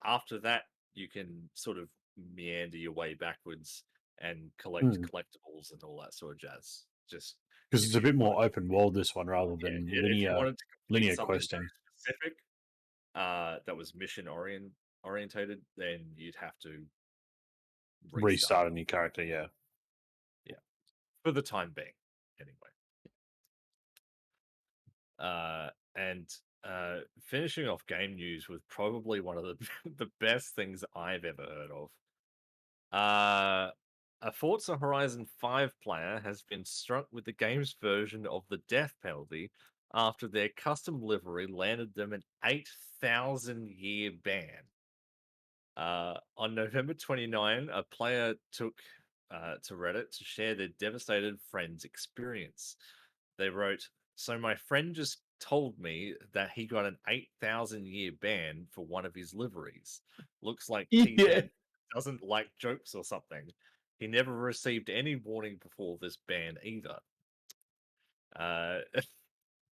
after that, you can sort of meander your way backwards and collect collectibles and all that sort of jazz. Just because it's a bit more open world, this one, rather than linear questing. Specific that was mission orientated, then you'd have to restart a new character. Yeah, for the time being, anyway. And finishing off game news with probably one of the best things I've ever heard of. A Forza Horizon 5 player has been struck with the game's version of the death penalty after their custom livery landed them an 8,000-year ban. On November 29, a player took to Reddit to share their devastated friend's experience. They wrote, "So my friend just told me that he got an 8,000-year ban for one of his liveries. Looks like T-Head doesn't like jokes or something. He never received any warning before this ban either."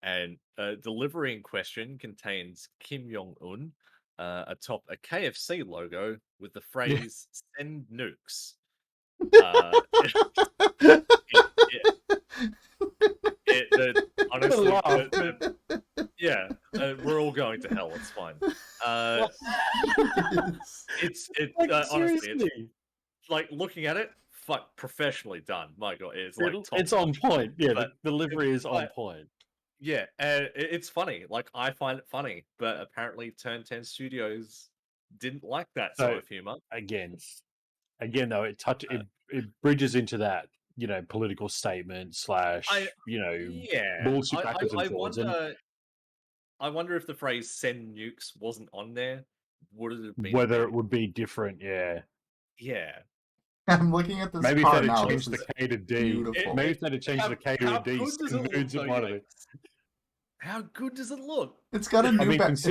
And the livery in question contains Kim Jong-un atop a KFC logo with the phrase "Send nukes." Honestly, we're all going to hell. It's fine. Honestly, it's like looking at it. Fuck, professionally done. My God, it's like it's on point. Yeah, the delivery is on point. Yeah, it's funny. Like, I find it funny, but apparently Turn 10 Studios didn't like that sort of humor. Again, though, it bridges into that, political statement / bullshit backwards and forwards. I wonder if the phrase "send nukes" wasn't on there, would it have been whether it would be different? Yeah. I'm looking at this. Maybe if they'd have changed the K to D. Beautiful. Maybe if they'd have changed the K to D, it might have been. How good does it look? It's got a New Balance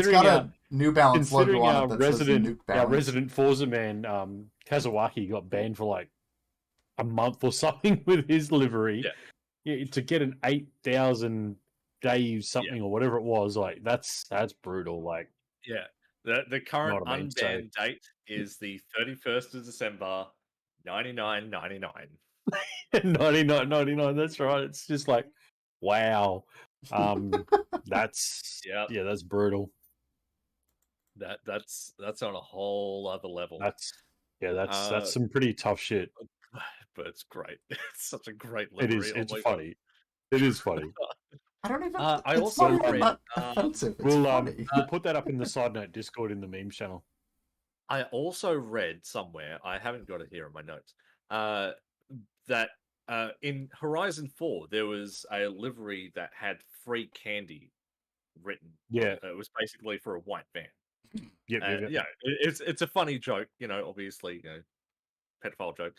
logo on it that says Nuke Balance. Our resident Forza man, Kazawaki, got banned for like a month or something with his livery. Yeah, to get an 8,000 day something or whatever it was. Like that's brutal. Like Yeah. The current what I mean. So unbanned date is the 31st of December, 99.99. 99.99. That's right. It's just like wow. That's Yep. that's brutal. That's on a whole other level. That's some pretty tough shit. But it's great. It's such a great It livery. is. Oh It's my god. funny. It is funny. I don't even. I It's also not even read. that offensive. It's funny. We'll put that up in the side note Discord in the memes channel. I also read somewhere. I haven't got it here in my notes. That in Horizon 4 there was a livery that had free candy written. Yeah. It was basically for a white van. Yep. Yeah, it's a funny joke, obviously, pedophile joke.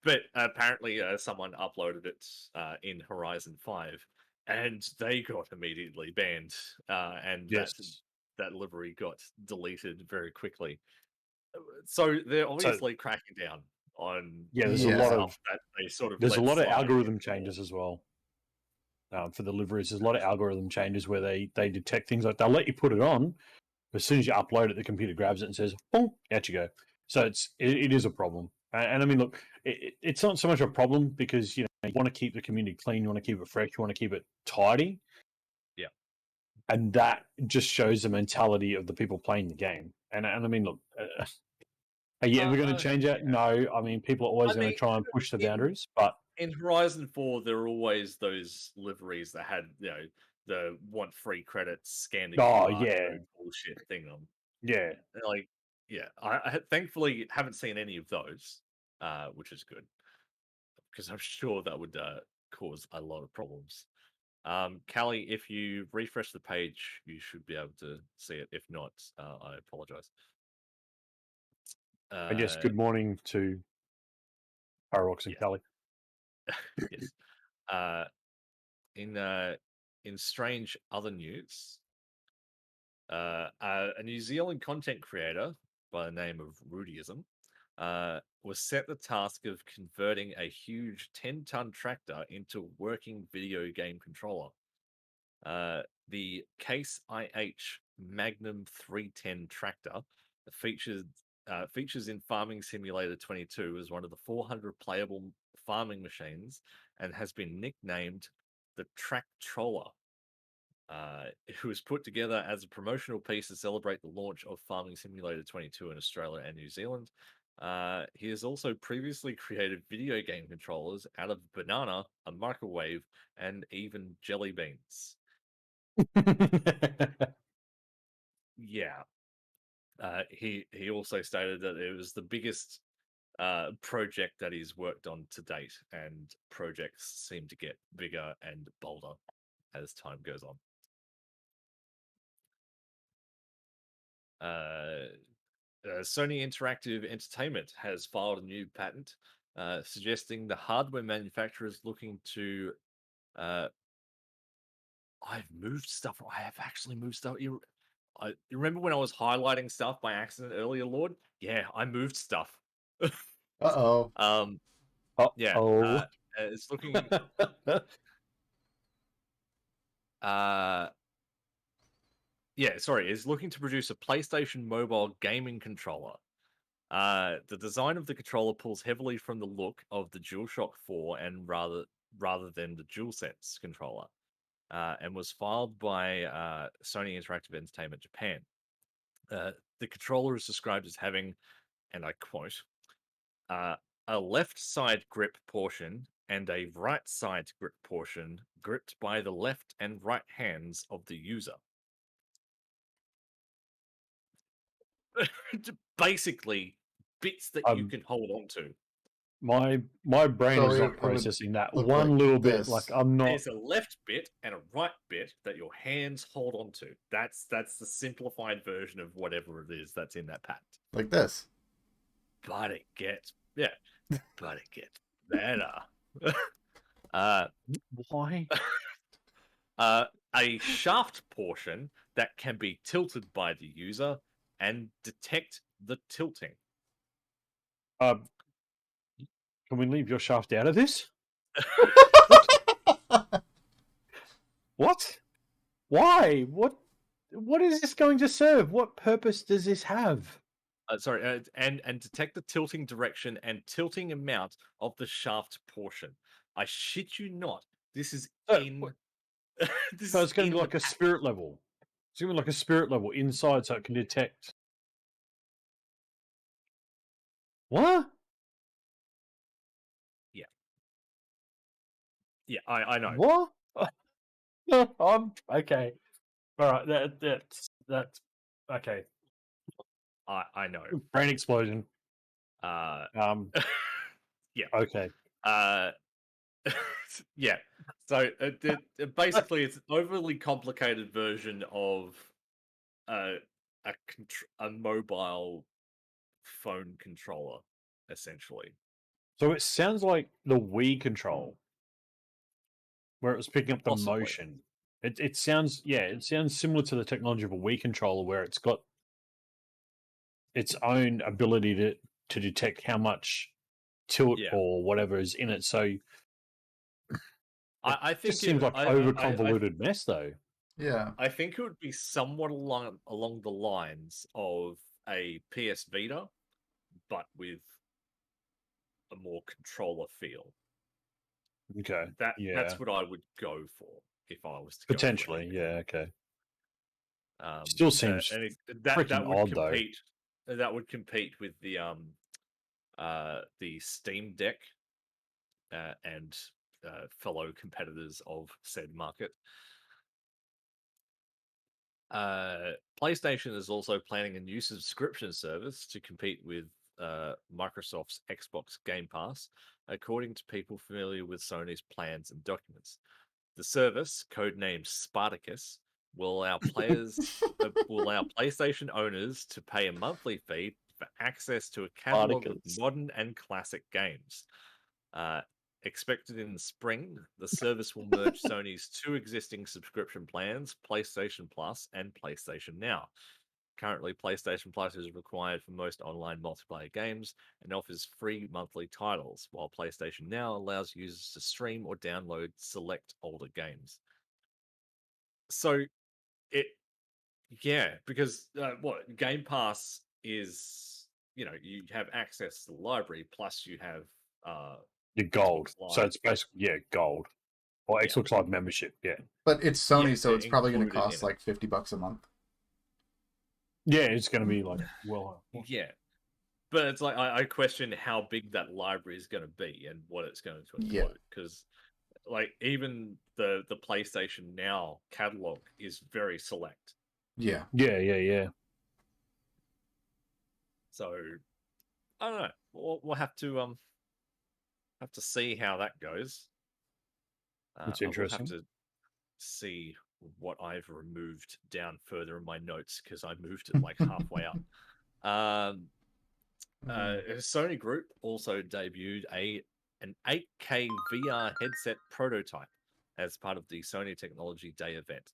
But apparently someone uploaded it in Horizon 5 and they got immediately banned, and Yes. that livery got deleted very quickly. So they're So obviously cracking down on there's Yeah. a lot stuff of that they sort of there's a let lot of slide algorithm before. changes as well. For the liveries, there's a lot of algorithm changes where they detect things like they'll let you put it on. As soon as you upload it, the computer grabs it and says, "Boom, out you go." So it is a problem. And I mean, look, it's not so much a problem because you want to keep the community clean, you want to keep it fresh, you want to keep it tidy. Yeah. And that just shows the mentality of the people playing the game. And I mean, look, are you ever going to change that? No. I mean, people are always I going to mean, try and push the in boundaries, but in Horizon 4, there are always those liveries that had, the want free credits, scan the oh QR yeah, code bullshit thing on. yeah. Like, yeah, I thankfully haven't seen any of those, which is good because I'm sure that would cause a lot of problems. Callie, if you refresh the page, you should be able to see it. If not, I apologize. And yes, good morning to Pararox and Yes. Kelly. Yes. Uh, in strange other news, a New Zealand content creator by the name of Rudyism was set the task of converting a huge 10-ton tractor into a working video game controller. The Case IH Magnum 310 tractor features in Farming Simulator 22 as one of the 400 playable farming machines and has been nicknamed the Tractroller. It was put together as a promotional piece to celebrate the launch of Farming Simulator 22 in Australia and New Zealand. He has also previously created video game controllers out of banana, a microwave, and even jelly beans. Yeah. He also stated that it was the biggest project that he's worked on to date, and projects seem to get bigger and bolder as time goes on. Sony Interactive Entertainment has filed a new patent suggesting the hardware manufacturers looking to. I've moved stuff. I have actually moved stuff. You remember when I was highlighting stuff by accident earlier, Lord? Yeah, I moved stuff. Uh-oh. Yeah. Oh. It's looking. Yeah, sorry, is looking to produce a PlayStation mobile gaming controller. The design of the controller pulls heavily from the look of the DualShock 4 and rather than the DualSense controller, and was filed by Sony Interactive Entertainment Japan. The controller is described as having, and I quote, a left side grip portion and a right side grip portion gripped by the left and right hands of the user. Basically, bits that you can hold on to. My brain So is not it would processing that look like one little bit. this. Like I'm not. There's a left bit and a right bit that your hands hold on to. That's the simplified version of whatever it is that's in that patent. Like this. But it gets better. Why? A shaft portion that can be tilted by the user and detect the tilting. Can we leave your shaft out of this? What? Why? What is this going to serve? What purpose does this have? And detect the tilting direction and tilting amount of the shaft portion. I shit you not. This is in. This So is it's going to in be the like a pack. spirit level. It's going to be like a spirit level inside, so it can detect. What? Yeah, I know. What? Okay. All right. That's okay. I know. Brain explosion. Uh, yeah. Okay. Yeah. So basically, it's an overly complicated version of a a mobile phone controller, essentially. So it sounds like the Wii control, where it was picking up the Possibly. motion. It sounds it sounds similar to the technology of a Wii controller, where it's got its own ability to detect how much tilt Yeah. or whatever is in it. So it I think just seems like over convoluted mess, though. Yeah. I think it would be somewhat along the lines of a PS Vita, but with a more controller feel. Okay. That's what I would go for if I was to go for Potentially. anything. Yeah. Okay. Um, Still seems and freaking that would odd, though. compete. That would compete with the Steam Deck and fellow competitors of said market. PlayStation is also planning a new subscription service to compete with Microsoft's Xbox Game Pass, according to people familiar with Sony's plans and documents. The service, codenamed Spartacus, will allow PlayStation owners to pay a monthly fee for access to a catalog of Spartacus. modern and classic games. Uh, Expected in the spring, the service will merge Sony's two existing subscription plans, PlayStation Plus and PlayStation Now. Currently, PlayStation Plus is required for most online multiplayer games and offers free monthly titles, while PlayStation Now allows users to stream or download select older games. So, it, because what Game Pass is, you have access to the library, plus you have Your gold. Xbox So Live. it's basically gold or Yeah, Xbox Live membership. Yeah. But it's Sony, so it's probably going to included in cost it. like $50 a month. Yeah, it's going to be like Yeah, but it's like I question how big that library is going to be and what it's going to Yeah. include, because like even the PlayStation Now catalog is very select. Yeah. Yeah. So I don't know. We'll have to see how that goes. It's I will have interesting. to see what I've removed down further in my notes because I moved it like halfway up. Sony Group also debuted an 8K VR headset prototype as part of the Sony Technology Day event,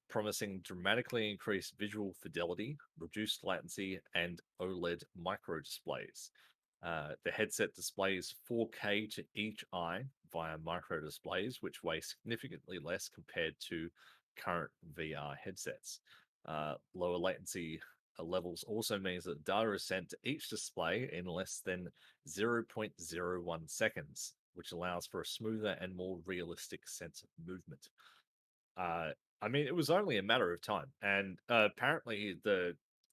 promising dramatically increased visual fidelity, reduced latency, and OLED micro displays. The headset displays 4K to each eye via micro displays, which weigh significantly less compared to current VR headsets. Lower latency levels also means that data is sent to each display in less than 0.01 seconds, which allows for a smoother and more realistic sense of movement. I mean, it was only a matter of time, and apparently,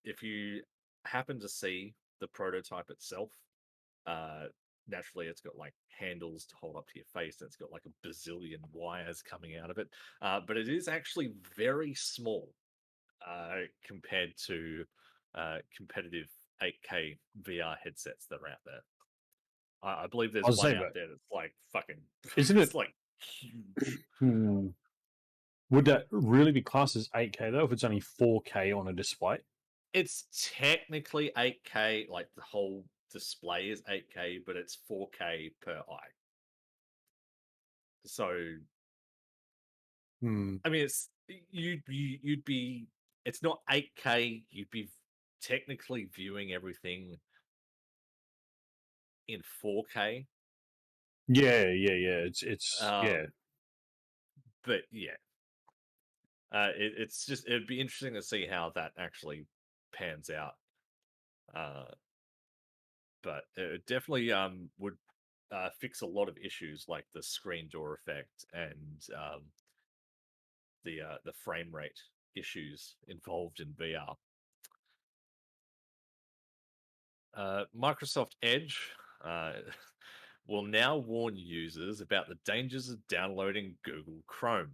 if you happen to see the prototype itself, uh, naturally, it's got like handles to hold up to your face, and it's got like a bazillion wires coming out of it, but it is actually very small compared to competitive 8K VR headsets that are out there. I believe I there's was one saying, out but there that's like fucking, isn't it's it? like huge. Would that really be classed as 8K though? If it's only 4K on a display? It's technically 8K, like the whole display is 8K, but it's 4K per eye. So, I mean, it's you'd be, it's not 8K. You'd be technically viewing everything in 4K. Yeah. It's But yeah, It'd be interesting to see how that actually pans out. But it definitely would fix a lot of issues like the screen door effect and the frame rate issues involved in VR. Microsoft Edge will now warn users about the dangers of downloading Google Chrome.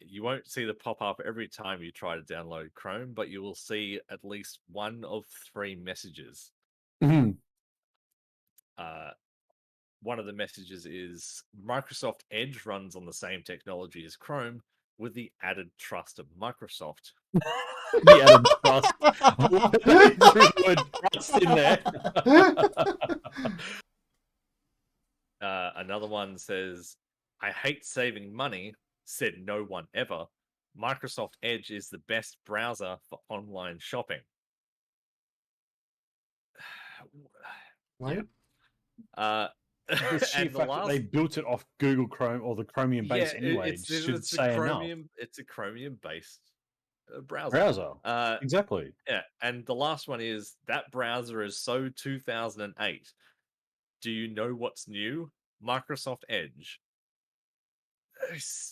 You won't see the pop up every time you try to download Chrome, but you will see at least one of 3 messages. Mhm. One of the messages is Microsoft Edge runs on the same technology as Chrome with the added trust of Microsoft. The added trust. They threw the word trust in there. Another one says, I hate saving money, said no one ever. Microsoft Edge is the best browser for online shopping. What? Yeah. The sheer And the fact that they last, built it off Google Chrome or the Chromium base yeah, anyway should say enough. It's a Chromium based browser. Browser. Exactly. Yeah, and the last one is that browser is so 2008. Do you know what's new? Microsoft Edge.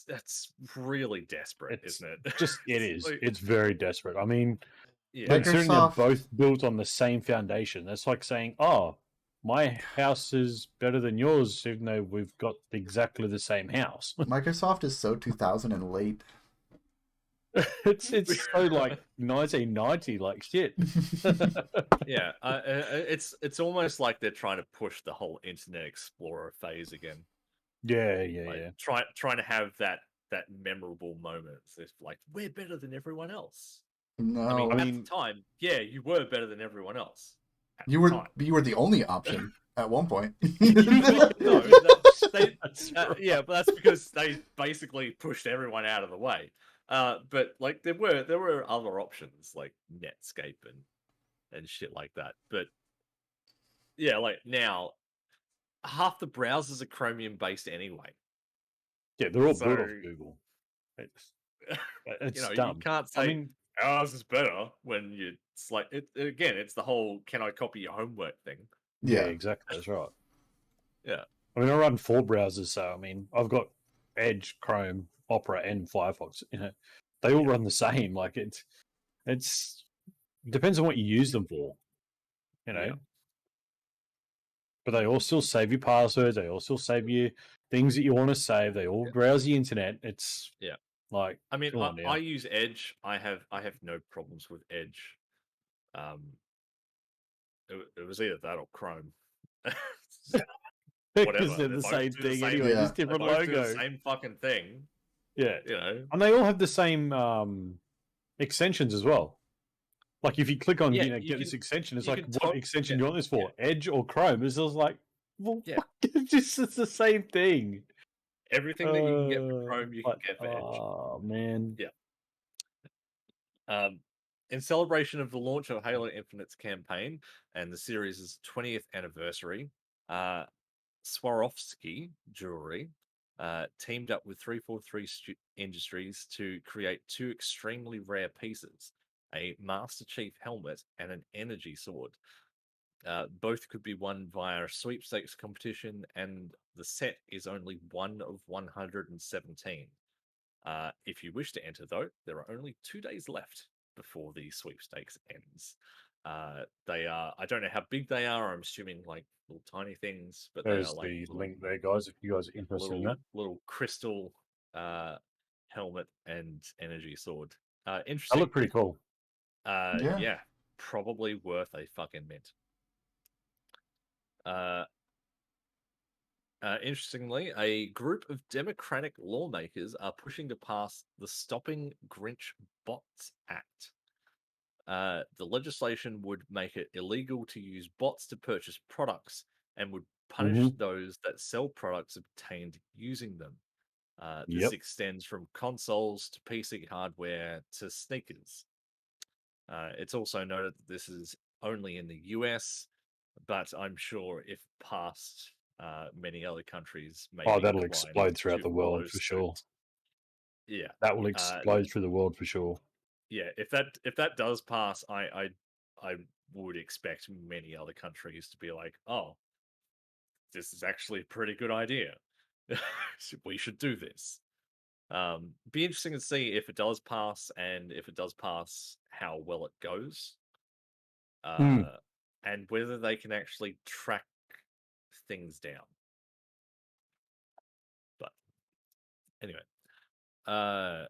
That's really desperate, It's isn't it? just it It's is. like- It's very desperate. I mean, yeah, considering they're Microsoft- both built on the same foundation, that's like saying, "Oh, my house is better than yours," even though we've got exactly the same house. Microsoft is so 2000 and late. it's so like 1990, like shit. yeah. It's almost like they're trying to push the whole Internet Explorer phase again. Yeah, Like, trying to have that memorable moment. It's like we're better than everyone else. No, I mean, at the time, yeah, you were better than everyone else. you were the only option at one point. Well, no, That's right. yeah, but that's because they basically pushed everyone out of the way. But like there were other options like Netscape and shit like that. But yeah, like now half the browsers are Chromium based anyway. Yeah, they're all So- built off Google. It's You dumb. can't say I mean, ours is better when it's like again, it's the whole can I copy your homework thing. yeah, Yeah. exactly. That's right. Yeah. I mean, I run 4 browsers, so I mean, I've got Edge, Chrome, Opera, and Firefox. You know, they all run the same. Like it's depends on what you use them for. You know, Yeah. but they all still save your passwords. They all still save you things that you want to save. They all browse the internet. It's Yeah. like I mean, come on now. I use Edge. I have no problems with Edge. It was either that or Chrome. Whatever. Because they're the both same do the thing same- anyway, Yeah. just they different both do logo. the same fucking thing. Yeah, You know. and they all have the same extensions as well. Like if you click on Yeah, get this extension, it's you like can what extension yeah, do you want this for? Edge or Chrome? It's just like well, Yeah. it's the same thing. Everything that you can get for Chrome, you can get for Edge. Oh man. Yeah. In celebration of the launch of Halo Infinite's campaign and the series' 20th anniversary, Swarovski Jewelry teamed up with 343 Industries to create 2 extremely rare pieces, a Master Chief helmet and an energy sword. Both could be won via a sweepstakes competition, and the set is only one of 117. If you wish to enter, though, there are only 2 days left before the sweepstakes ends. They are, I don't know how big they are. I'm assuming like little tiny things, but There's they are like the little, link there, guys, if you guys are interested in that. little crystal helmet and energy sword. They Interesting. look pretty cool. Yeah, probably worth a fucking mint. Interestingly, a group of Democratic lawmakers are pushing to pass the Stopping Grinch Bots Act. The legislation would make it illegal to use bots to purchase products and would punish those that sell products obtained using them. This extends from consoles to PC hardware to sneakers. It's also noted that this is only in the US, but I'm sure if passed, many other countries may be that'll inclined explode throughout to the follow world for sure. suit. Yeah. That will explode through the world for sure. Yeah, if that does pass, I would expect many other countries to be like, oh, this is actually a pretty good idea. We should do this. Be interesting to see if it does pass, and if it does pass, how well it goes, Hmm. and whether they can actually track things down. But anyway, uh,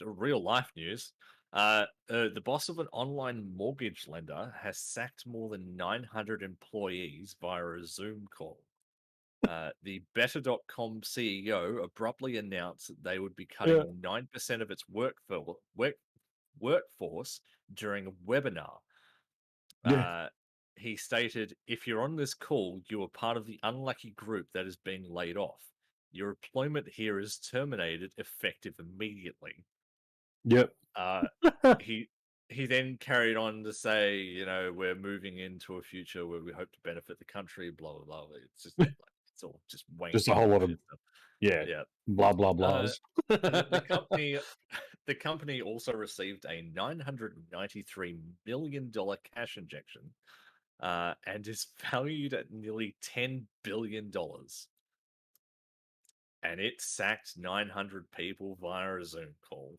real life news. The boss of an online mortgage lender has sacked more than 900 employees via a Zoom call. The Better.com CEO abruptly announced that they would be Yeah. cutting 9% of its workforce during a webinar. Yeah. He stated, if you're on this call, you are part of the unlucky group that is being laid off. Your employment here is terminated effective immediately. Yep. Uh, he he then carried on to say, we're moving into a future where we hope to benefit the country, blah blah blah. It's just like, it's all just Just a wanky whole lot of bullshit stuff. yeah, Yeah. blah blah Uh, blahs. the company the company also received a $993 million cash injection, and is valued at nearly $10 billion. And it sacked 900 people via a Zoom call.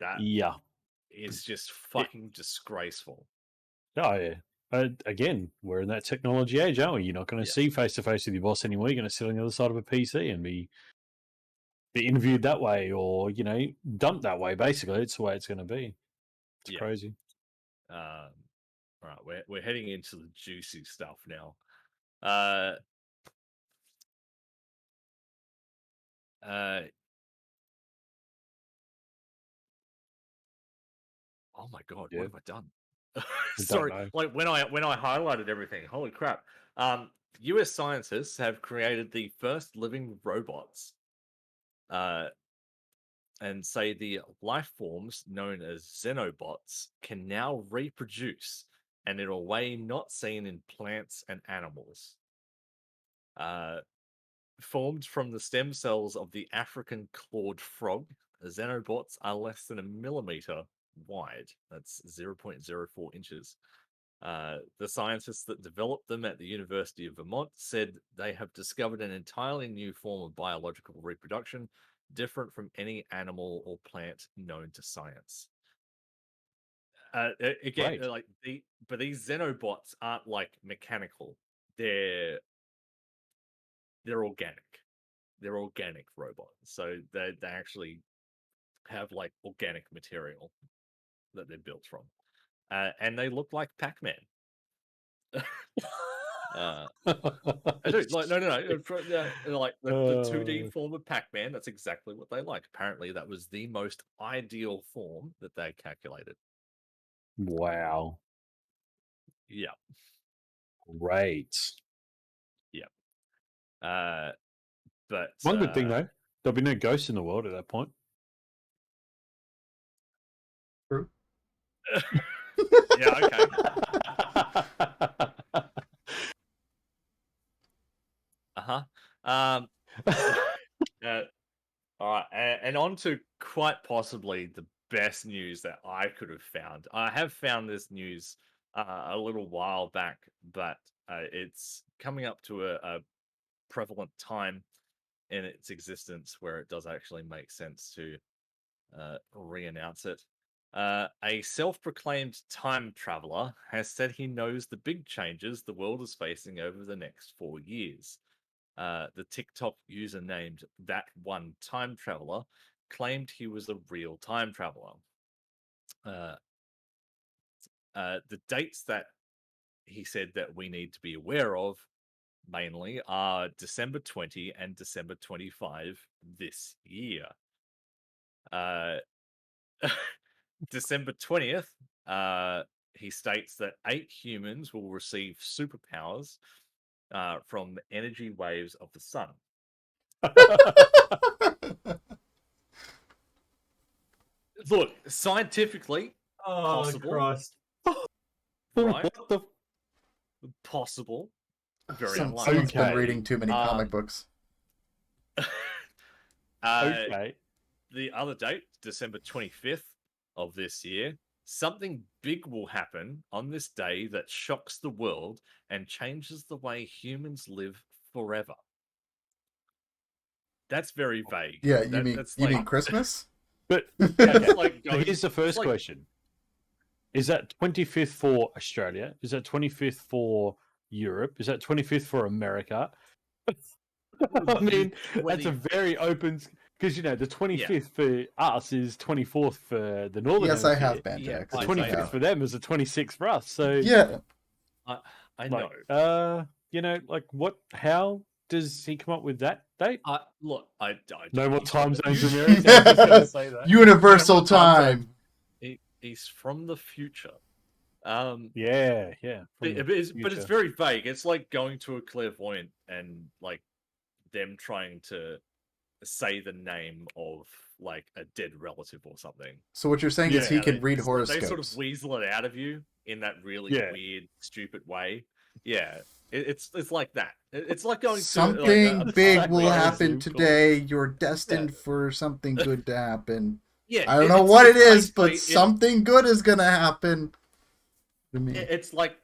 That Yeah. is just It, fucking disgraceful. oh yeah. Again, we're in that technology age, aren't we? You're not going to Yeah. see face to face with your boss anymore. You're going to sit on the other side of a PC and be interviewed that way, or dumped that way. Basically, it's the way it's going to be. It's Yeah. crazy. All right, we're heading into the juicy stuff now. Uh, uh, oh my god, what Yeah, have I done? I don't Sorry, know. like when I highlighted everything, holy crap. US scientists have created the first living robots, uh, and say the life forms known as Xenobots can now reproduce, and in a way not seen in plants and animals. Uh, Formed from the stem cells of the African clawed frog, Xenobots are less than a millimeter wide. That's 0.04 inches. The scientists that developed them at the University of Vermont said they have discovered an entirely new form of biological reproduction, different from any animal or plant known to science. Again, Great. but these Xenobots aren't like mechanical. They're organic. They're organic robots, so they actually have like organic material that they're built from, and they look like Pac-Man. uh, I do like no. Like the 2D Uh, form of Pac-Man. That's exactly what they like. Apparently, that was the most ideal form that they calculated. wow. Yeah, Great. yeah. Uh, but One good thing though, there'll be no ghosts in the world at that point. True. yeah, okay. Uh-huh. Um, uh, all right, and on to quite possibly the best news that I could have found. I have found this news a little while back, but it's coming up to a prevalent time in its existence where it does actually make sense to re-announce it. A self-proclaimed time traveler has said he knows the big changes the world is facing over the next 4 years. The TikTok user named That One Time Traveler claimed he was a real time traveler. Uh, the dates that he said that we need to be aware of mainly are December 20 and December 25 this year. Uh, December 20th, he states that 8 humans will receive superpowers from the energy waves of the sun. Look, scientifically, Oh possible, Christ! right? What the? Possible. very unlikely. Someone's been Okay. reading too many comic books. Okay. The other date, December 25th of this year, something big will happen on this day that shocks the world and changes the way humans live forever. That's very vague. Yeah, That's you like, mean Christmas? But that's okay. like So going, here's the first like- question. Is that 25th for Australia? Is that 25th for Europe? Is that 25th for America? I mean, that's a very open because the 25th for us is 24th for the Northern Yes, I Hemisphere. have Banjax. The I 25th know. for them is the 26th for us. So Yeah. I know. like what? How does he come up with that date? Look, I No more he's time from the zones, future. America. I'm just gonna say that. Universal No more time time. He's from the future. Yeah. But it's very vague. It's like going to a clairvoyant and like them trying to say the name of like a dead relative or something. So what you're saying is he And can read they horoscopes. sort of weasel it out of you in that really weird, stupid way. Yeah, it's like that. It's like going something to big will very happen simple. today. You're destined for something good to happen. Yeah, I don't know what it is, but basically- something good is gonna happen. It's like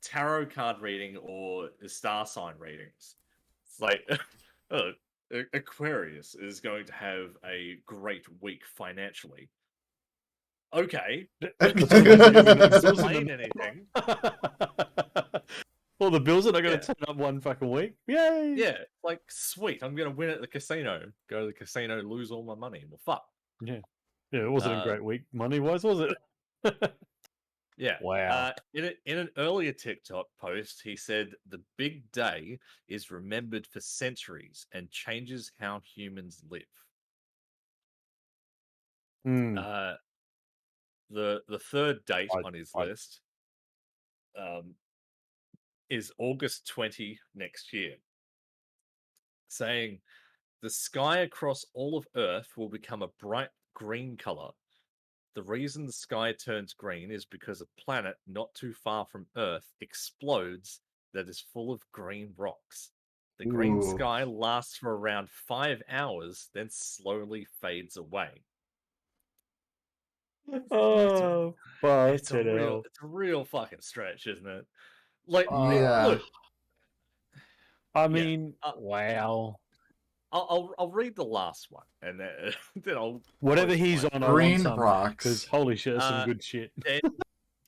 tarot card reading or star sign readings. It's like, Aquarius is going to have a great week financially. Okay, doesn't explain anything. Well, the Bills are not going to turn up one fucking week. Yay! Yeah, like sweet. I'm gonna win at the casino. Go to the casino, lose all my money. Well, fuck. Yeah, it wasn't a great week money-wise, was it? Yeah. Wow. In an earlier TikTok post, he said the big day is remembered for centuries and changes how humans live. The third date on his list is August 20 next year, saying the sky across all of Earth will become a bright green color. The reason the sky turns green is because a planet not too far from Earth explodes that is full of green rocks. The green sky lasts for around 5 hours, then slowly fades away. Oh, It's a real fucking stretch, isn't it? Like, look. I mean, wow. I'll read the last one, and then I'll whatever he's on. Green I want rocks. Because holy shit, that's some good shit.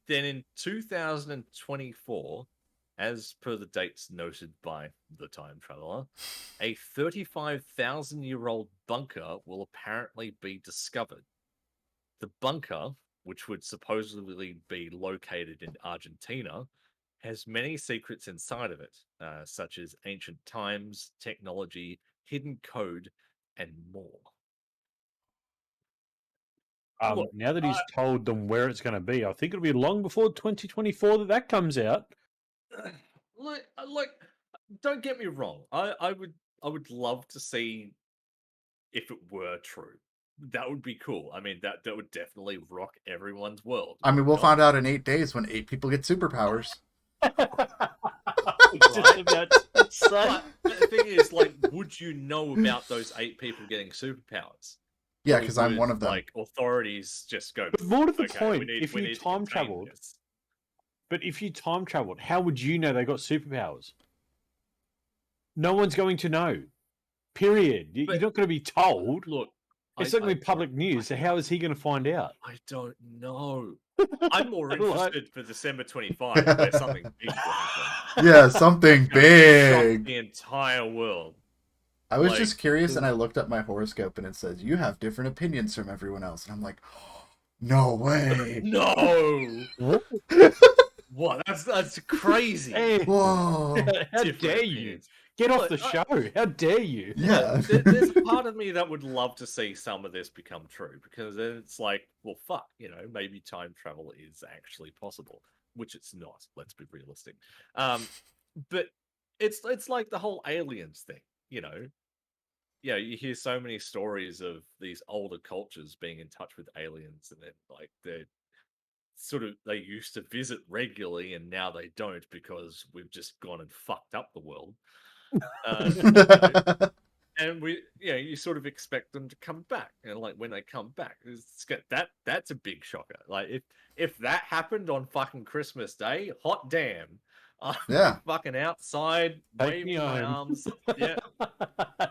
Then in 2024, as per the dates noted by the time traveler, a 35,000-year-old bunker will apparently be discovered. The bunker, which would supposedly be located in Argentina, has many secrets inside of it, such as ancient times, technology, hidden code, and more. Now that he's told them where it's going to be, I think it'll be long before 2024 that comes out. Look, don't get me wrong. I would love to see if it were true. That would be cool. I mean, that would definitely rock everyone's world. I mean, we'll find out in 8 days when 8 people get superpowers. Right? But the thing is, like, would you know about those 8 people getting superpowers? Yeah, because I'm one of them. Like, authorities just go. But more to the point, if you time traveled, how would you know they got superpowers? No one's going to know. Period. You're not going to be told. Look, it's not going to be public news. So how is he going to find out? I don't know. I'm more interested for December 25, where something big will happen. Yeah, something big. Shock the entire world. I was just curious, and I looked up my horoscope, and it says you have different opinions from everyone else, and I'm like, oh, no way. No. What? That's crazy. Hey, whoa! How dare you? Get off the show. How dare you? Yeah. There's a part of me that would love to see some of this become true, because then it's like, well, fuck, maybe time travel is actually possible, which it's not. Let's be realistic. But it's like the whole aliens thing, Yeah, you hear so many stories of these older cultures being in touch with aliens, and then like they used to visit regularly, and now they don't because we've just gone and fucked up the world. And you sort of expect them to come back, and like when they come back, that's a big shocker. Like if that happened on fucking Christmas Day, hot damn, I'm fucking outside waving my arms. Yeah,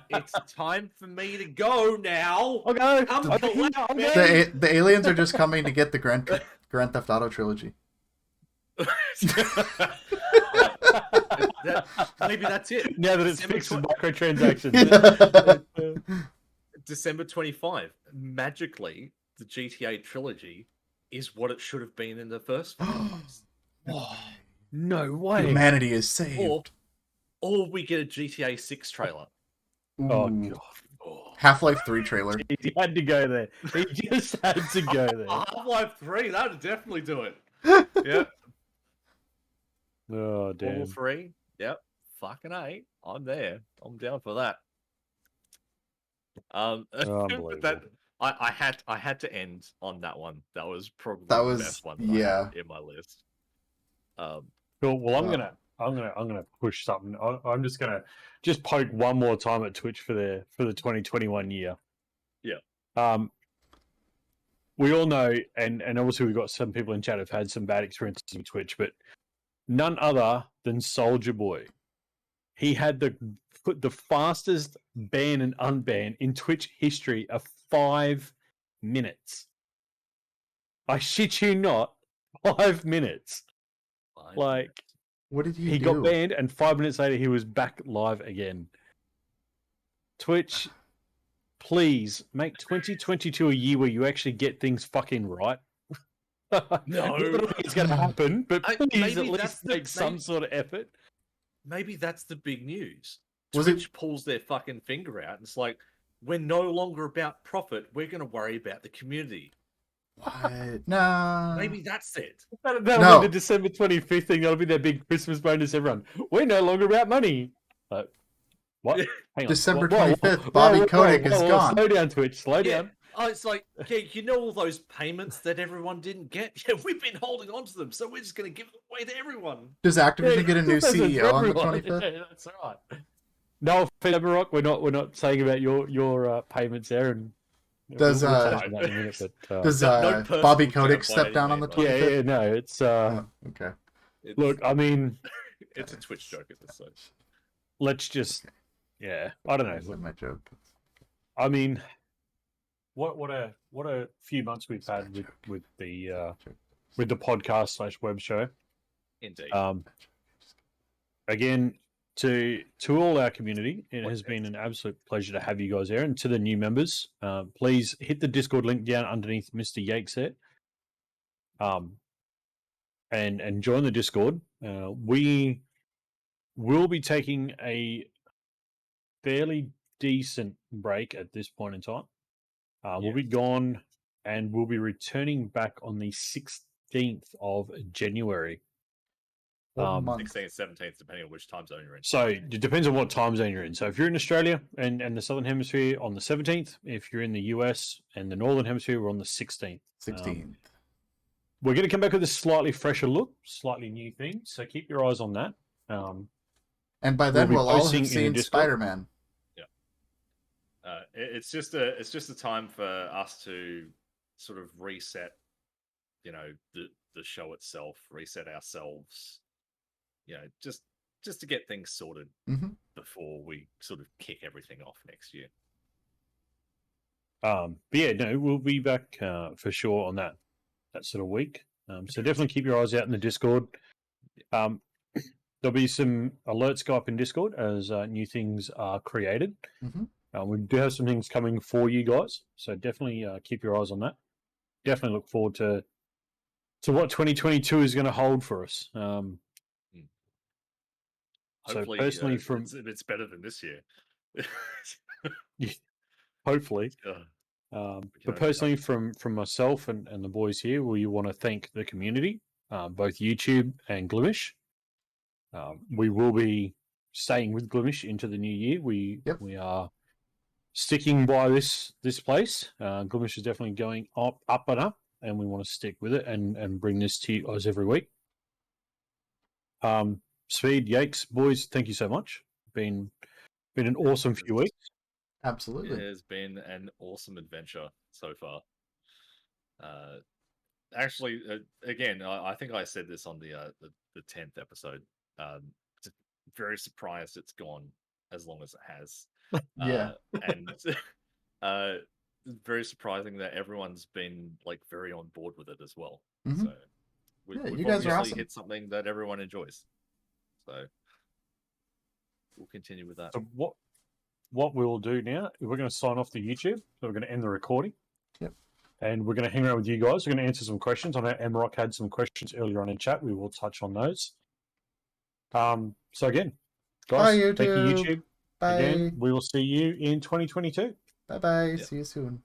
it's time for me to go now. I'll go. Come collect me. The aliens are just coming to get the Grand Theft Auto trilogy. Maybe that's it. Now that it's fixed with microtransactions. December 25. Magically, the GTA trilogy is what it should have been in the first place. Oh, no way. Humanity is saved. Or we get a GTA 6 trailer. Oh, God. Half-Life 3 trailer. He had to go there. He just had to go there. Half-Life 3, that would definitely do it. Yeah. Oh, damn. Level 3. Yep. Fucking A. I'm there. I'm down for that. Unbelievable. I had to end on that one. That was probably the best one I had in my list. Cool. Well, I'm gonna push something. I'm just gonna poke one more time at Twitch for the 2021 year. Yeah. We all know, and obviously we've got some people in chat who've had some bad experiences with Twitch, but none other than Soldier Boy. He had the fastest ban and unban in Twitch history of 5 minutes. I shit you not, 5 minutes. Like, what did he got banned, and 5 minutes later he was back live again. Twitch, please make 2022 a year where you actually get things fucking right. No, I don't think it's going to happen, but please at least make some sort of effort. Maybe that's the big news. Was Twitch pulls their fucking finger out, and it's like, we're no longer about profit. We're going to worry about the community. What? No. Maybe that's it. That'll be the December 25th thing. That'll be their big Christmas bonus, everyone. We're no longer about money. What? Hang on. December 25th, Bobby Kotick is gone. Slow down, Twitch. Slow down. Oh, it's like, you know all those payments that everyone didn't get? Yeah, we've been holding on to them, so we're just going to give them away to everyone. Does Activision get a new CEO on the 25th? Yeah, that's right. No offense, Rock. We're not saying about your payments there. And does Bobby Kotick step down on the 25th? Yeah, no, it's okay. Look, I mean, it's a Twitch joke at this stage. Let's just, I don't know. That's my joke. I mean, what a few months we've had with the podcast / web show. Indeed. Again, to all our community, it has been an absolute pleasure to have you guys there, and to the new members, please hit the Discord link down underneath Mr. Yakes there, and join the Discord. We will be taking a fairly decent break at this point in time. We'll be gone, and we'll be returning back on the 16th of January. 16th, 17th, depending on which time zone you're in. So it depends on what time zone you're in. So if you're in Australia and the Southern Hemisphere, on the 17th. If you're in the US and the Northern Hemisphere, we're on the 16th. 16th. We're going to come back with a slightly fresher look, slightly new thing. So keep your eyes on that. And by then we'll all have seen Spider-Man. Yeah. It's just a time for us to sort of reset, the show itself, reset ourselves. Just to get things sorted before we sort of kick everything off next year. But yeah, no, we'll be back for sure on that sort of week. So definitely keep your eyes out in the Discord. There'll be some alerts go up in Discord as new things are created. We do have some things coming for you guys, so definitely keep your eyes on that. Definitely look forward to what 2022 is going to hold for us. Hopefully, so personally, it's better than this year. Hopefully, but personally, from myself and the boys here, we want to thank the community, both YouTube and Glimmish. We will be staying with Glimmish into the new year. We are sticking by this place. Glimmish is definitely going up and up. and we want to stick with it and bring this to you guys every week. Speed, Yakes, boys, thank you so much. Been an awesome few weeks. Absolutely. It has been an awesome adventure so far. Actually, again, I think I said this on the 10th episode. Just very surprised it's gone as long as it has. Yeah. And very surprising that everyone's been like very on board with it as well. Mhm. So Yeah, we've you guys are obviously awesome. hit something that everyone enjoys. So we'll continue with that. So what we'll do now, we're going to sign off the YouTube. So we're going to end the recording. Yep. And we're going to hang around with you guys. We're going to answer some questions. I know Emrock had some questions earlier on in chat. We will touch on those. So again, guys, Bye, thank you, YouTube. YouTube. Bye. Again, we will see you in 2022. Bye-bye. Yeah. See you soon.